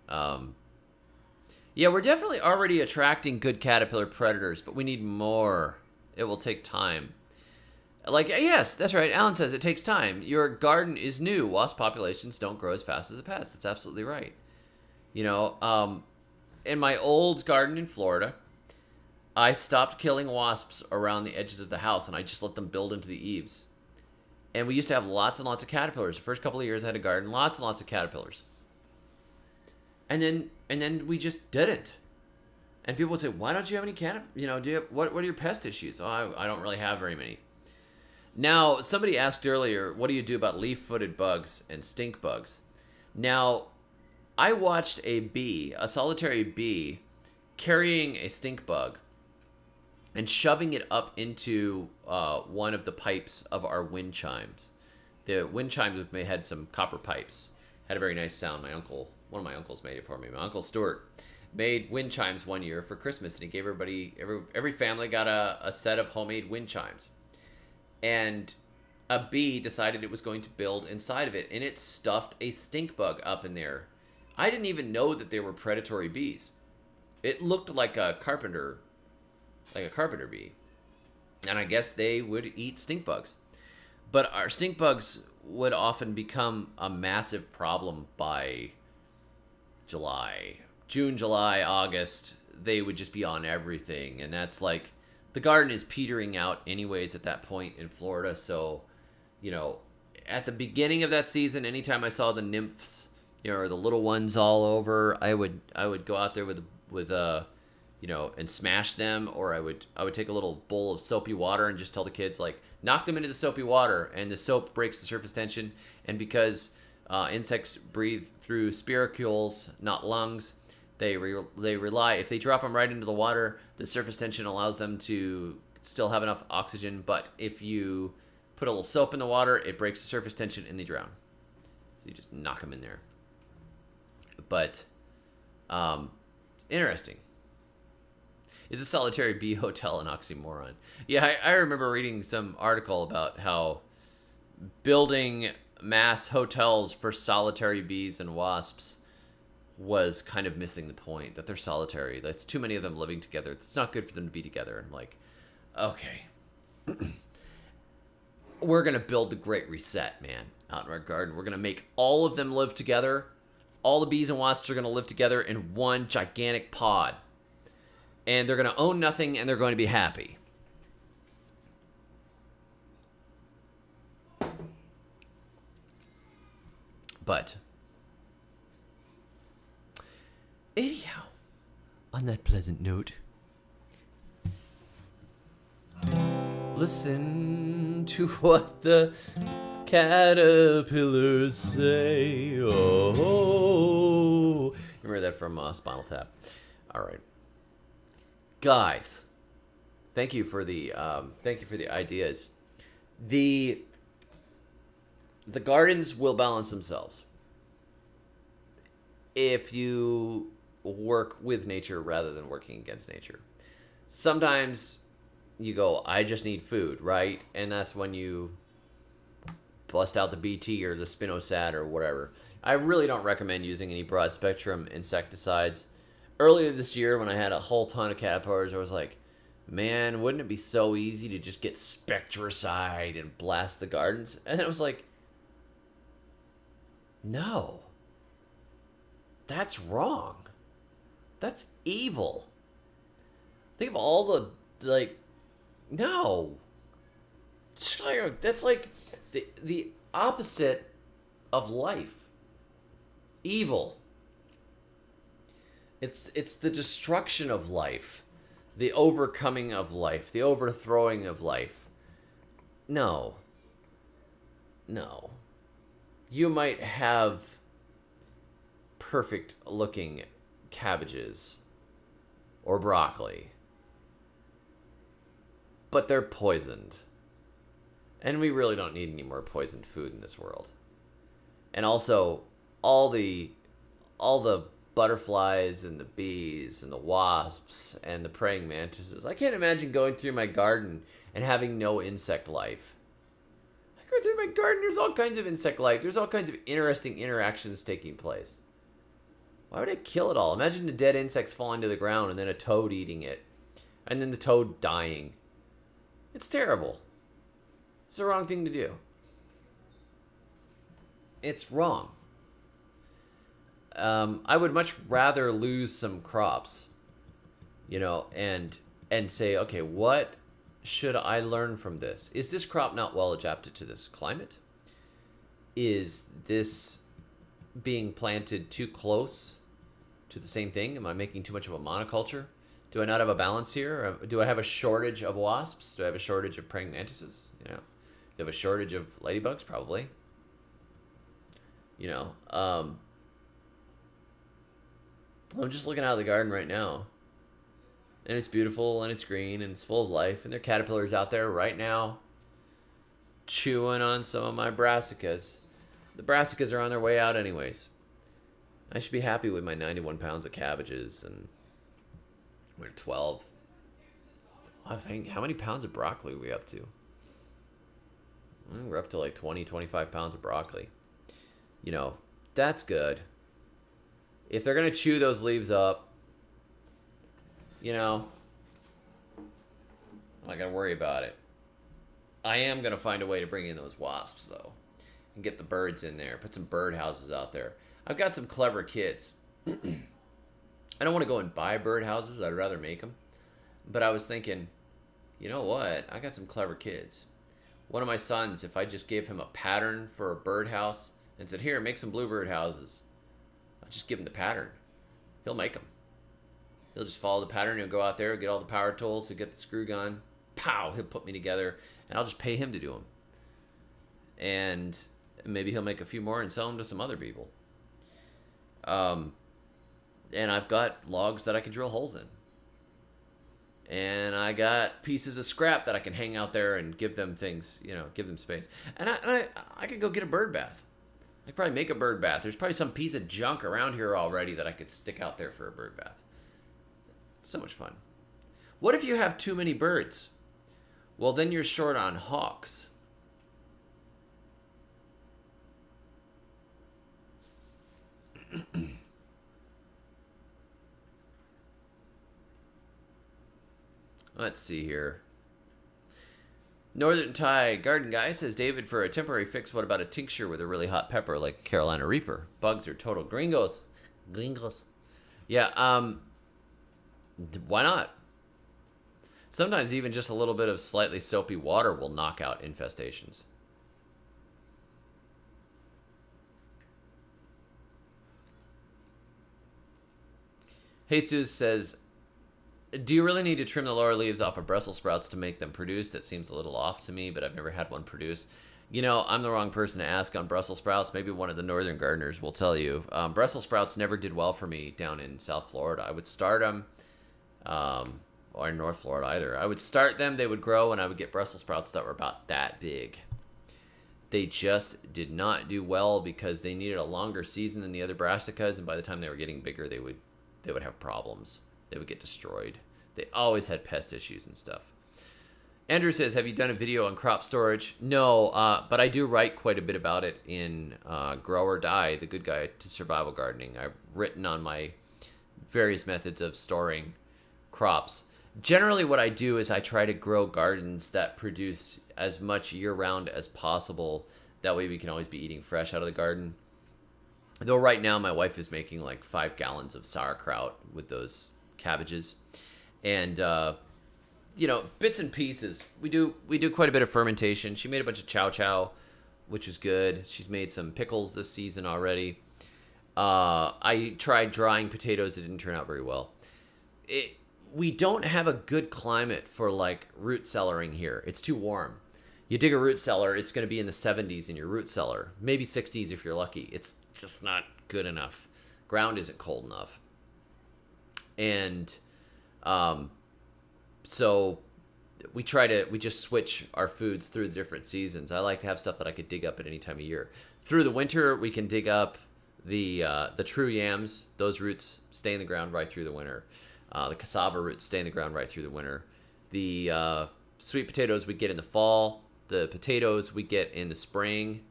Yeah, we're definitely already attracting good caterpillar predators, but we need more. It will take time. Like, yes, that's right. Alan says it takes time. Your garden is new. Wasp populations don't grow as fast as the past. That's absolutely right. In my old garden in Florida, I stopped killing wasps around the edges of the house, and I just let them build into the eaves. And we used to have lots and lots of caterpillars. The first couple of years I had a garden, lots and lots of caterpillars. And then we just didn't. And people would say, "Why don't you have any what are your pest issues?" Oh, I don't really have very many. Now, somebody asked earlier, what do you do about leaf-footed bugs and stink bugs? Now, I watched a solitary bee, carrying a stink bug and shoving it up into one of the pipes of our wind chimes. The wind chimes had some copper pipes. Had a very nice sound. One of my uncles made it for me. My Uncle Stuart made wind chimes one year for Christmas, and he gave every family got a set of homemade wind chimes. And a bee decided it was going to build inside of it, and it stuffed a stink bug up in there. I didn't even know that they were predatory bees. It looked like a carpenter bee. And I guess they would eat stink bugs. But our stink bugs would often become a massive problem by June, July, August. They would just be on everything. And that's like, the garden is petering out anyways at that point in Florida. So, at the beginning of that season, anytime I saw the nymphs, or the little ones all over, I would go out there with and smash them, or I would take a little bowl of soapy water and just tell the kids, like, knock them into the soapy water, and the soap breaks the surface tension. And because insects breathe through spiracules, not lungs, they rely, if they drop them right into the water, the surface tension allows them to still have enough oxygen. But if you put a little soap in the water, it breaks the surface tension and they drown. So you just knock them in there. But interesting. Is a solitary bee hotel an oxymoron? Yeah, I remember reading some article about how building mass hotels for solitary bees and wasps was kind of missing the point, that they're solitary. That's too many of them living together. It's not good for them to be together. And like, okay, we're going to build the Great Reset, man, out in our garden. We're going to make all of them live together. All the bees and wasps are going to live together in one gigantic pod. And they're going to own nothing, and they're going to be happy. But anyhow, on that pleasant note, listen to what the caterpillars say. Oh, remember that from Spinal Tap. All right. Guys, thank you for the ideas. The gardens will balance themselves if you work with nature rather than working against nature. Sometimes you go, I just need food, right? And that's when you bust out the BT or the spinosad or whatever. I really don't recommend using any broad spectrum insecticides. Earlier this year, when I had a whole ton of caterpillars, I was like, man, wouldn't it be so easy to just get Spectricide and blast the gardens? And it was like, no. That's wrong. That's evil. Think of all the, like, no. That's like the opposite of life. Evil. It's the destruction of life. The overcoming of life. The overthrowing of life. No. No. You might have perfect looking cabbages or broccoli, but they're poisoned. And we really don't need any more poisoned food in this world. And also, all the butterflies and the bees and the wasps and the praying mantises. I can't imagine going through my garden and having no insect life. I go through my garden, there's all kinds of insect life. There's all kinds of interesting interactions taking place. Why would I kill it all? Imagine the dead insects falling to the ground and then a toad eating it. And then the toad dying. It's terrible. It's the wrong thing to do. It's wrong. I would much rather lose some crops, and say, okay, what should I learn from this? Is this crop not well adapted to this climate? Is this being planted too close to the same thing? Am I making too much of a monoculture? Do I not have a balance here? Do I have a shortage of wasps? Do I have a shortage of praying mantises? Do I have a shortage of ladybugs? Probably. I'm just looking out of the garden right now. And it's beautiful, and it's green, and it's full of life. And there are caterpillars out there right now chewing on some of my brassicas. The brassicas are on their way out anyways. I should be happy with my 91 pounds of cabbages, and we're 12. I think, how many pounds of broccoli are we up to? We're up to like 20, 25 pounds of broccoli. That's good. If they're going to chew those leaves up, I'm not going to worry about it. I am going to find a way to bring in those wasps, though, and get the birds in there. Put some bird houses out there. I've got some clever kids. I don't want to go and buy bird houses. I'd rather make them. But I was thinking, you know what? I got some clever kids. One of my sons, if I just gave him a pattern for a bird house and said, here, make some bluebird houses, I'll just give him the pattern. He'll make them. He'll just follow the pattern. He'll go out there, get all the power tools, he'll get the screw gun. Pow! He'll put me together, and I'll just pay him to do them. And maybe he'll make a few more and sell them to some other people. And I've got logs that I can drill holes in. And I got pieces of scrap that I can hang out there and give them things, give them space. And I could go get a bird bath. I could probably make a bird bath. There's probably some piece of junk around here already that I could stick out there for a bird bath. It's so much fun. What if you have too many birds? Well, then you're short on hawks. Let's see here. Northern Thai Garden Guy says, David, for a temporary fix, what about a tincture with a really hot pepper like a Carolina Reaper? Bugs are total gringos. Gringos. Yeah, why not? Sometimes even just a little bit of slightly soapy water will knock out infestations. Jesus says, do you really need to trim the lower leaves off of Brussels sprouts to make them produce? That seems a little off to me, but I've never had one produce. I'm the wrong person to ask on Brussels sprouts. Maybe one of the northern gardeners will tell you. Brussels sprouts never did well for me down in South Florida. I would start them. or in North Florida either. I would start them, they would grow, and I would get Brussels sprouts that were about that big. They just did not do well because they needed a longer season than the other brassicas, and by the time they were getting bigger, they would have problems. They would get destroyed. They always had pest issues and stuff. Andrew says, have you done a video on crop storage? No, but I do write quite a bit about it in Grow or Die, the Good Guide to Survival Gardening. I've written on my various methods of storing crops. Generally, what I do is I try to grow gardens that produce as much year-round as possible. That way we can always be eating fresh out of the garden. Though right now my wife is making like 5 gallons of sauerkraut with those cabbages. And, you know, bits and pieces. We do quite a bit of fermentation. She made a bunch of chow chow, which is good. She's made some pickles this season already. I tried drying potatoes. It didn't turn out very well. We don't have a good climate for like root cellaring here. It's too warm. You dig a root cellar, it's going to be in the 70s in your root cellar. Maybe 60s if you're lucky. It's just not good enough. Ground isn't cold enough. And so we just switch our foods through the different seasons. I like to have stuff that I could dig up at any time of year. Through the winter, we can dig up the true yams. Those roots stay in the ground right through the winter. The cassava roots stay in the ground right through the winter. The sweet potatoes we get in the fall. The potatoes we get in the spring.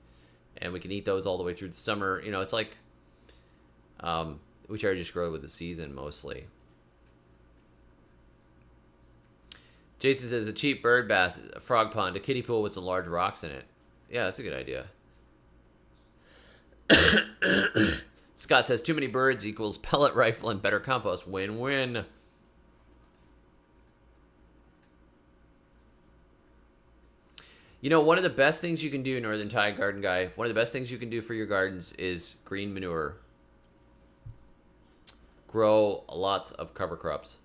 And we can eat those all the way through the summer. You know, it's like we try to just grow with the season mostly. Jason says, a cheap bird bath, a frog pond, a kiddie pool with some large rocks in it. Yeah, that's a good idea. Scott says, too many birds equals pellet rifle and better compost. Win-win. You know, one of the best things you can do, Northern Tide Garden Guy, one of the best things you can do for your gardens is green manure. Grow lots of cover crops.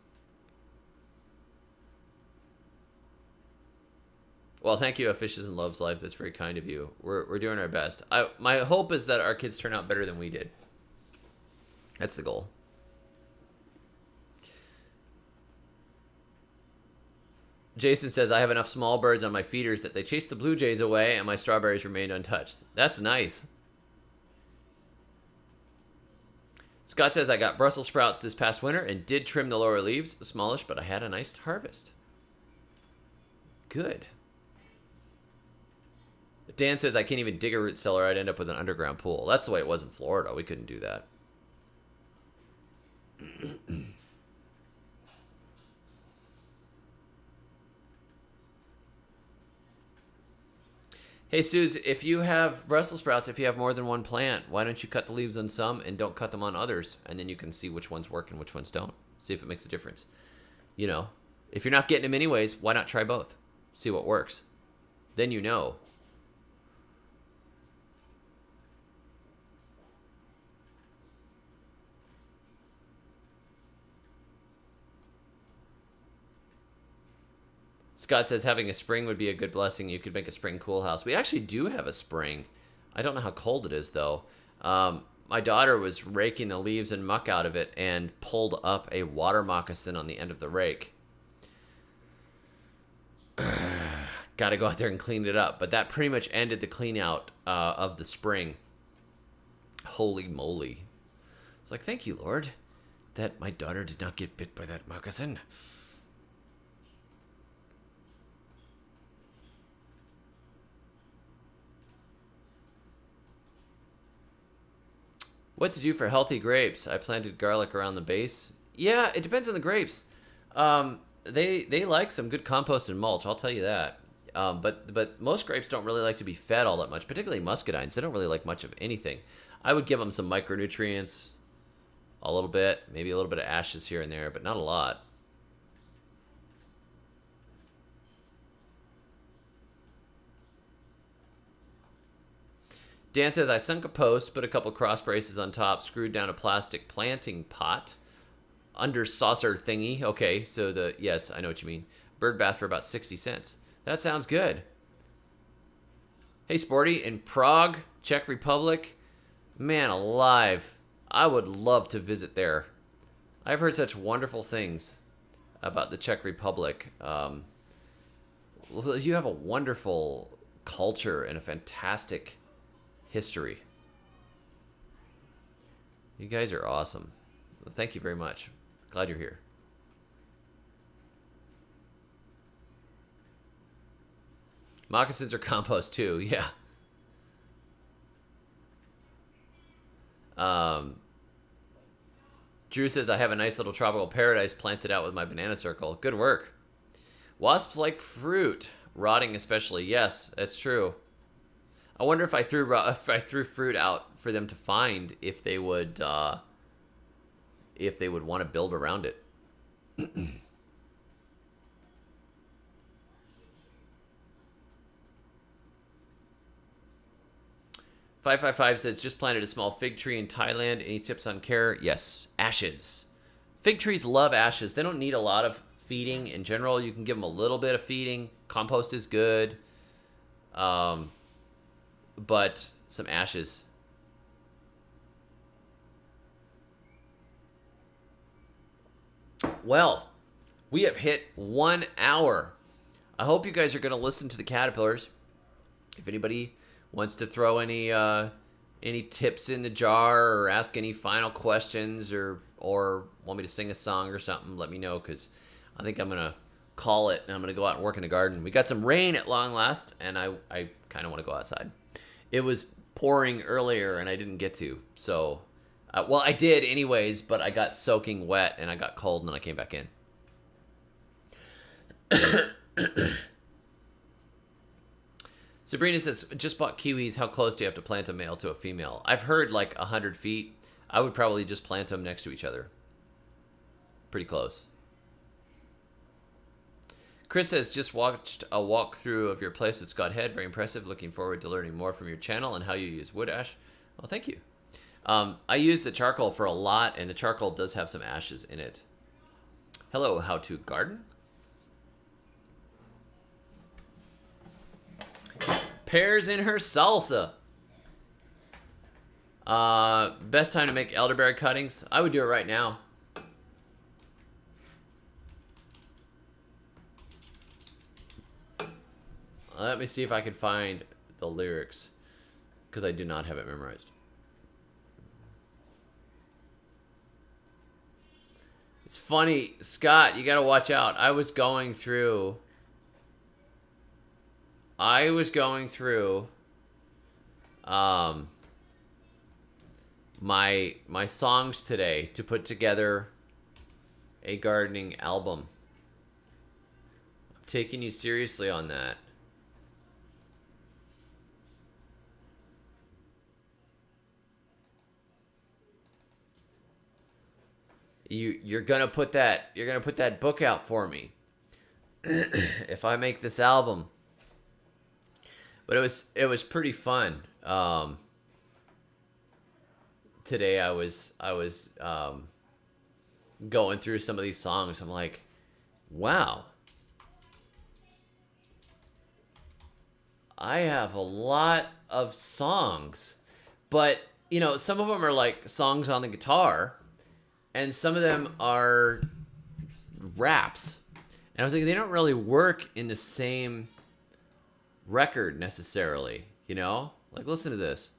Well, thank you, Fishes and Loves Life. That's very kind of you. We're doing our best. My hope is that our kids turn out better than we did. That's the goal. Jason says, I have enough small birds on my feeders that they chase the blue jays away and my strawberries remained untouched. That's nice. Scott says, I got Brussels sprouts this past winter and did trim the lower leaves, smallish, but I had a nice harvest. Good. Dan says, I can't even dig a root cellar. I'd end up with an underground pool. That's the way it was in Florida. We couldn't do that. Hey, Suze, if you have Brussels sprouts, if you have more than one plant, why don't you cut the leaves on some and don't cut them on others? And then you can see which ones work and which ones don't. See if it makes a difference. You know, if you're not getting them anyways, why not try both? See what works. Then you know. Scott says having a spring would be a good blessing. You could make a spring cool house. We actually do have a spring. I don't know how cold it is, though. My daughter was raking the leaves and muck out of it and pulled up a water moccasin on the end of the rake. Got to go out there and clean it up. But that pretty much ended the clean out of the spring. Holy moly. It's like, thank you, Lord, that my daughter did not get bit by that moccasin. What to do for healthy grapes? I planted garlic around the base. Yeah, it depends on the grapes. They like some good compost and mulch, I'll tell you that. But most grapes don't really like to be fed all that much, particularly muscadines. They don't really like much of anything. I would give them some micronutrients, a little bit, maybe a little bit of ashes here and there, but not a lot. Dan says, I sunk a post, put a couple cross braces on top, screwed down a plastic planting pot under saucer thingy. Okay, so yes, I know what you mean. Bird bath for about 60 cents. That sounds good. Hey, Sporty, in Prague, Czech Republic, man alive, I would love to visit there. I've heard such wonderful things about the Czech Republic. You have a wonderful culture and a fantastic history. You guys are awesome. Thank you very much. Glad you're here. Moccasins are compost too, yeah. Drew says, I have a nice little tropical paradise planted out with my banana circle. Good work. Wasps like fruit, rotting especially. Yes, that's true. I wonder if I threw fruit out for them to find, if they would want to build around it. 555 says, just planted a small fig tree in Thailand. Any tips on care? Yes. Ashes. Fig trees love ashes. They don't need a lot of feeding in general. You can give them a little bit of feeding. Compost is good. But some ashes. Well, we have hit 1 hour. I hope you guys are going to listen to the caterpillars. If anybody wants to throw any tips in the jar or ask any final questions or want me to sing a song or something, let me know, because I think I'm going to call it and I'm going to go out and work in the garden. We got some rain at long last, and I kind of want to go outside. It was pouring earlier and I didn't get to, so well, I did anyways, but I got soaking wet and I got cold and then I came back in. Sabrina says, just bought kiwis. How close do you have to plant a male to a female? I've heard like 100 feet. I would probably just plant them next to each other. Pretty close. Chris says, just watched a walkthrough of your place with Scott Head. Very impressive. Looking forward to learning more from your channel and how you use wood ash. Well, thank you. I use the charcoal for a lot, and the charcoal does have some ashes in it. Hello, how to garden? Pears in her salsa. Best time to make elderberry cuttings? I would do it right now. Let me see if I can find the lyrics, because I do not have it memorized. It's funny, Scott, you gotta watch out. I was going through my songs today to put together a gardening album. I'm taking you seriously on that. You're gonna put that book out for me if I make this album. But it was pretty fun. Today I was going through some of these songs. I'm like, wow, I have a lot of songs, but you know, some of them are like songs on the guitar, and some of them are raps. And I was like, they don't really work in the same record necessarily, you know? Like, listen to this.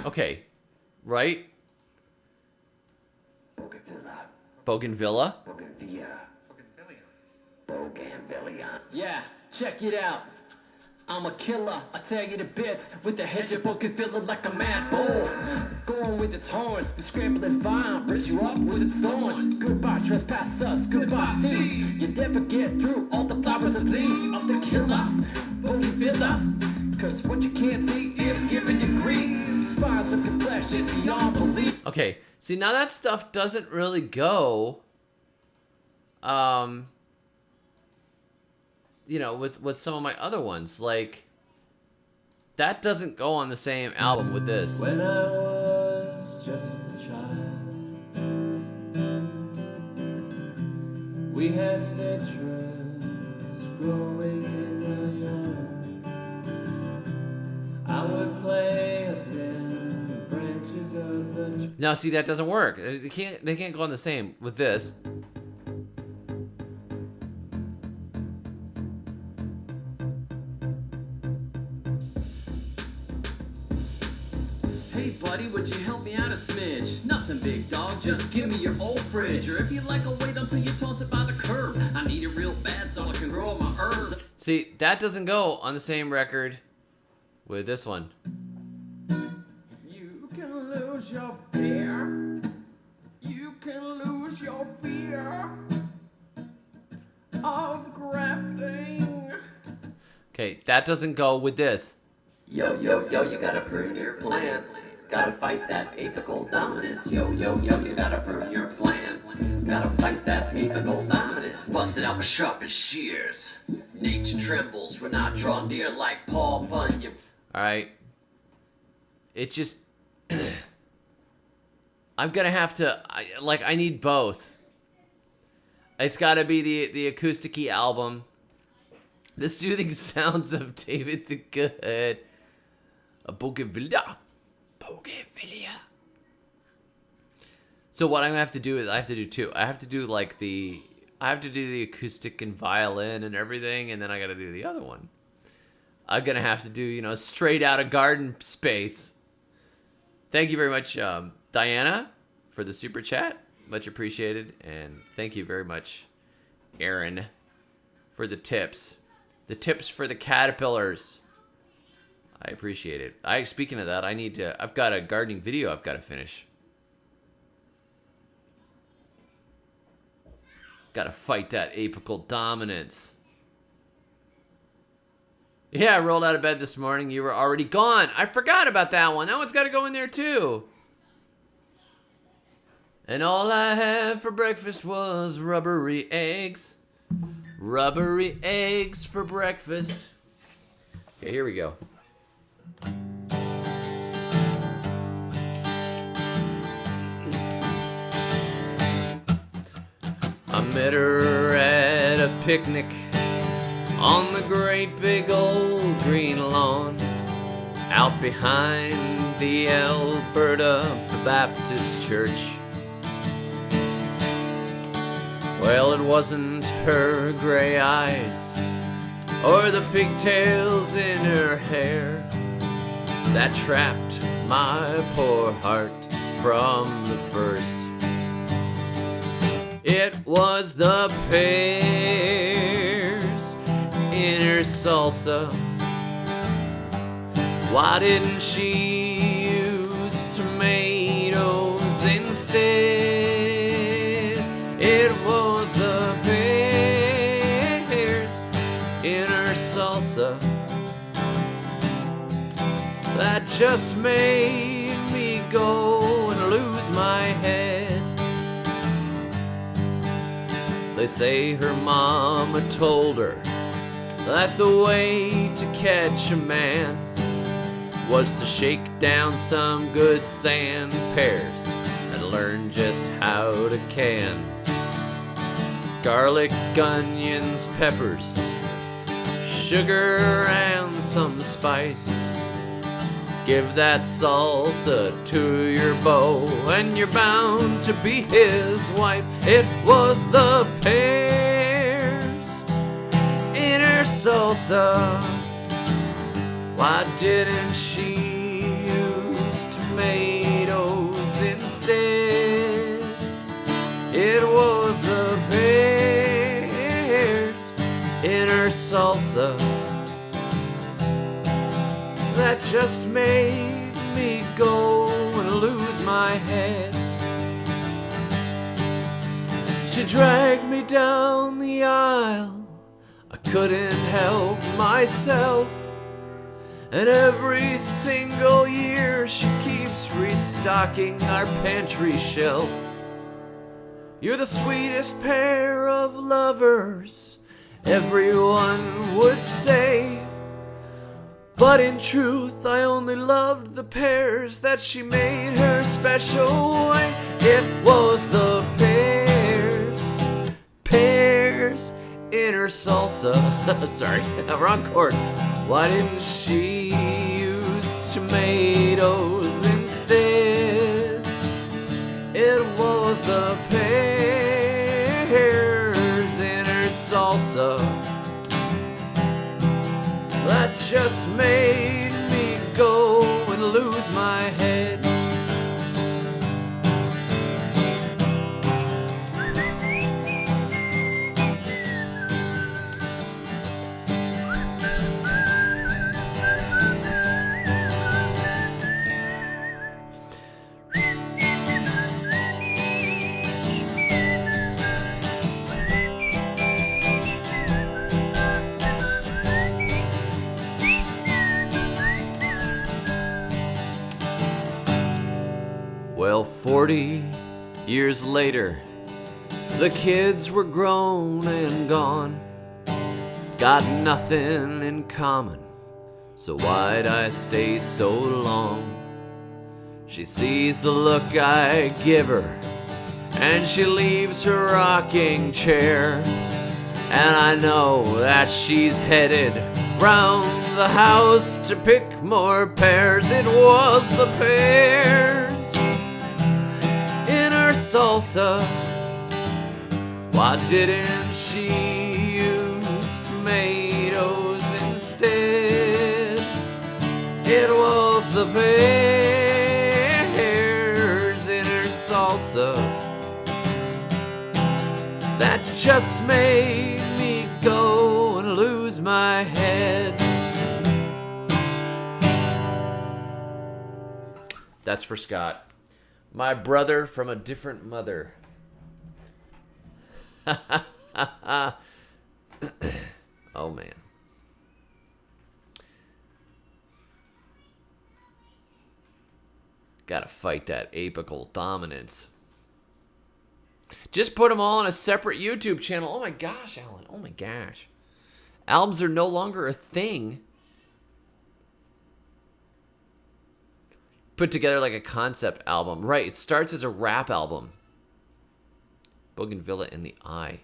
Okay, right? Bougainvillea. Yeah, check it out. I'm a killer, I tear you to bits with the hedge of bougainvillea like a mad bull. Going with its horns, the scrambling vine, rich you up with its thorns. Goodbye, trespassers, goodbye, thieves. You never get through all the flowers and leaves of the killer, bougainvillea. Cause what you can't see is giving you grief. Spires of your flesh is beyond belief. Okay, see, now that stuff doesn't really go, you know, with some of my other ones. Like, that doesn't go on the same album with this. When I was just a child, We had citrus growing in my yard. I would play up in the branches of the... Now, see, that doesn't work. They can't go on the same with this. Hey buddy, would you help me out a smidge? Nothing big dog, just give me your old fridge. Or if you like, I'll wait until you toss it by the curb. I need it real bad so I can grow all my herbs. See, that doesn't go on the same record with this one. You can lose your fear. You can lose your fear of grafting. Okay, that doesn't go with this. Yo, yo, yo, you gotta prune your plants. Gotta fight that apical dominance. Yo, yo, yo, you gotta prune your plants. Gotta fight that apical dominance. Busted out my sharpest shears. Nature trembles when I draw near like Paul Bunyan. Alright. It just... I'm gonna have to... I need both. It's gotta be the acoustic-y album. The soothing sounds of David the Good. A bougainvillea. Bougainvillea. So what I'm gonna have to do is I have to do two. I have to do the acoustic and violin and everything, and then I gotta do the other one. I'm gonna have to do, straight out of Garden Space. Thank you very much, Diana, for the super chat. Much appreciated. And thank you very much, Aaron, for the tips. The tips for the caterpillars. I appreciate it. Speaking of that, I've got a gardening video I've got to finish. Got to fight that apical dominance. Yeah, I rolled out of bed this morning. You were already gone. I forgot about that one. That one's got to go in there too. And all I had for breakfast was rubbery eggs. Rubbery eggs for breakfast. Okay, here we go. I met her at a picnic on the great big old green lawn out behind the Alberta Baptist Church. Well, it wasn't her gray eyes or the pigtails in her hair that trapped my poor heart from the first. It was the pears in her salsa. Why didn't she use tomatoes instead? It was the pears in her salsa that just made me go and lose my head. They say her mama told her that the way to catch a man was to shake down some good sand pears and learn just how to can. Garlic, onions, peppers, sugar, and some spice. Give that salsa to your beau, and you're bound to be his wife. It was the pears in her salsa. Why didn't she use tomatoes instead? It was the pears in her salsa that just made me go and lose my head. She dragged me down the aisle, I couldn't help myself. And every single year she keeps restocking our pantry shelf. You're the sweetest pair of lovers, everyone would say. But in truth, I only loved the pears that she made her special way. It was the pears, pears. in her salsa. Sorry, wrong chord. Why didn't she use tomatoes instead? It was the pears in her salsa that just made me go and lose my head. Well, 40 years later, the kids were grown and gone. Got nothing in common, so why'd I stay so long? She sees the look I give her, and she leaves her rocking chair. And I know that she's headed round the house to pick more pears. It was the pears in her salsa. Why didn't she use tomatoes instead? It was the pears in her salsa that just made me go and lose my head. That's for Scott. My brother from a different mother. Oh, man. Gotta fight that apical dominance. Just put them all on a separate YouTube channel. Oh my gosh, Alan. Oh my gosh. Albums are no longer a thing. Put together like a concept album. Right, it starts as a rap album. Bougainvillea in the eye.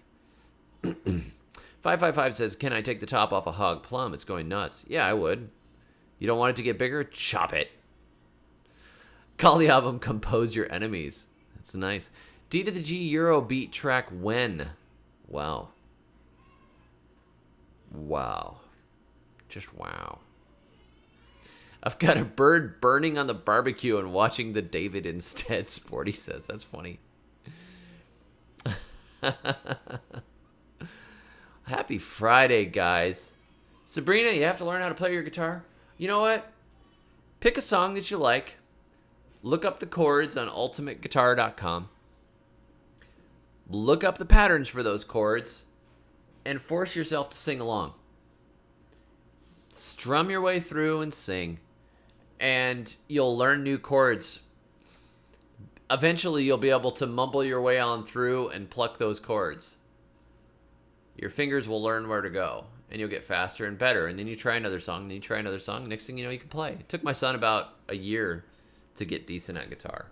555 says, can I take the top off a hog plum? It's going nuts. Yeah, I would. You don't want it to get bigger? Chop it. Call the album Compose Your Enemies. That's nice. D to the G Euro beat track When. Wow. Wow. Just wow. I've got a bird burning on the barbecue and watching the David instead, Sporty says. That's funny. Happy Friday, guys. Sabrina, you have to learn how to play your guitar. You know what? Pick a song that you like. Look up the chords on ultimateguitar.com. Look up the patterns for those chords and force yourself to sing along. Strum your way through and sing, and you'll learn new chords. Eventually, you'll be able to mumble your way on through and pluck those chords. Your fingers will learn where to go, and you'll get faster and better. And then you try another song, and then you try another song. Next thing you know, you can play. It took my son about a year to get decent at guitar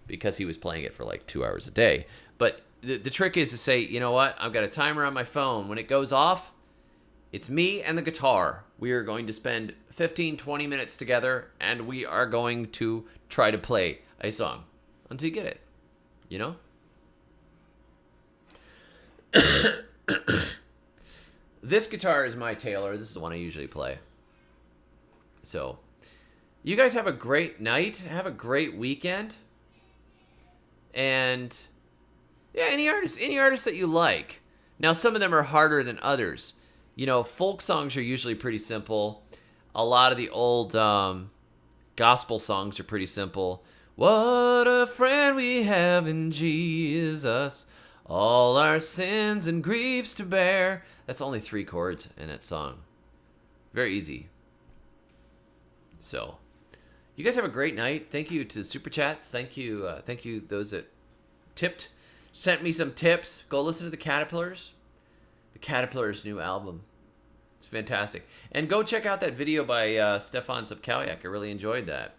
because he was playing it for like 2 hours a day. But the trick is to say, you know what? I've got a timer on my phone. When it goes off, it's me and the guitar. We are going to spend 15, 20 minutes together, and we are going to try to play a song until you get it. You know? This guitar is my Taylor. This is the one I usually play. So, you guys have a great night. Have a great weekend. And, yeah, any artist that you like. Now, some of them are harder than others. You know, folk songs are usually pretty simple. A lot of the old gospel songs are pretty simple. What a friend we have in Jesus, all our sins and griefs to bear. That's only 3 chords in that song. Very easy. So, you guys have a great night. Thank you to the Super Chats. Thank you those that tipped, sent me some tips. Go listen to the Caterpillars. The Caterpillars' new album. It's fantastic. And go check out that video by Stefan Sapkaliak. I really enjoyed that.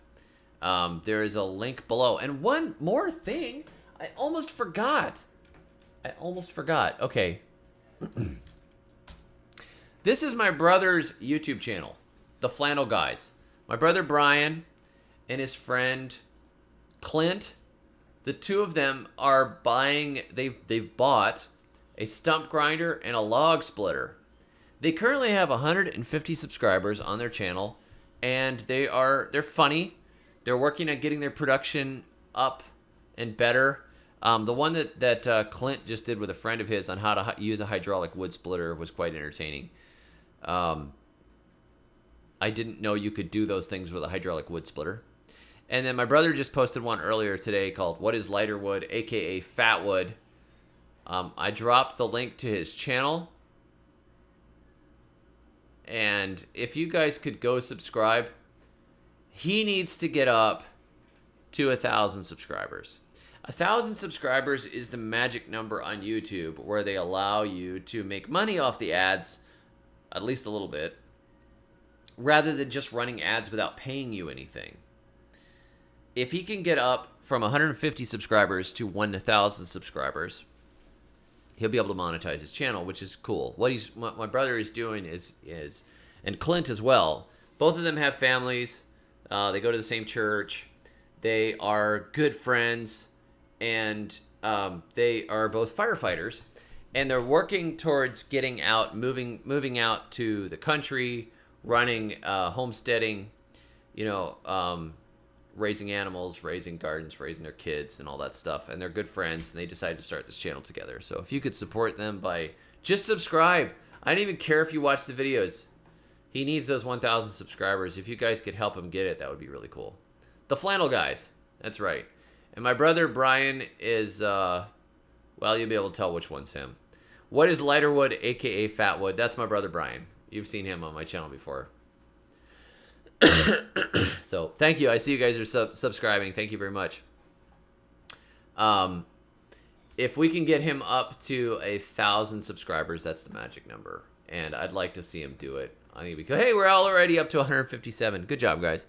There is a link below. And one more thing. I almost forgot. Okay. This is my brother's YouTube channel, The Flannel Guys. My brother Brian and his friend Clint, the two of them are buying, they've bought a stump grinder and a log splitter. They currently have 150 subscribers on their channel, and they're funny. They're working on getting their production up and better. The one that Clint just did with a friend of his on how to use a hydraulic wood splitter was quite entertaining. I didn't know you could do those things with a hydraulic wood splitter. And then my brother just posted one earlier today called What is Lighter Wood, aka Fat Wood. I dropped the link to his channel. And if you guys could go subscribe, he needs to get up to 1,000 subscribers. 1,000 subscribers is the magic number on YouTube where they allow you to make money off the ads, at least a little bit, rather than just running ads without paying you anything. If he can get up from 150 subscribers to 1,000 subscribers, he'll be able to monetize his channel, which is cool. What my brother is doing is, and Clint as well, both of them have families. They go to the same church. They are good friends, and they are both firefighters. And they're working towards getting out, moving out to the country, running homesteading, raising animals, raising gardens, raising their kids, and all that stuff. And they're good friends, and they decided to start this channel together. So if you could support them by just subscribe. I don't even care if you watch the videos. He needs those 1,000 subscribers. If you guys could help him get it, that would be really cool. The Flannel Guys. That's right. And my brother Brian is, well, you'll be able to tell which one's him. What is Lighter Wood, a.k.a. Fat Wood? That's my brother Brian. You've seen him on my channel before. So, thank you. I see you guys are subscribing. Thank you very much. If we can get him up to 1,000 subscribers, that's the magic number. And I'd like to see him do it. I think because, hey, we're already up to 157. Good job, guys.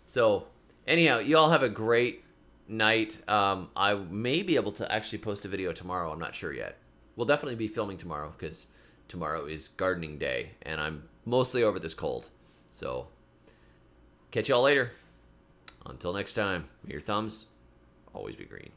So, anyhow, you all have a great night. I may be able to actually post a video tomorrow. I'm not sure yet. We'll definitely be filming tomorrow because tomorrow is gardening day. And I'm mostly over this cold. So, catch y'all later. Until next time, may your thumbs always be green.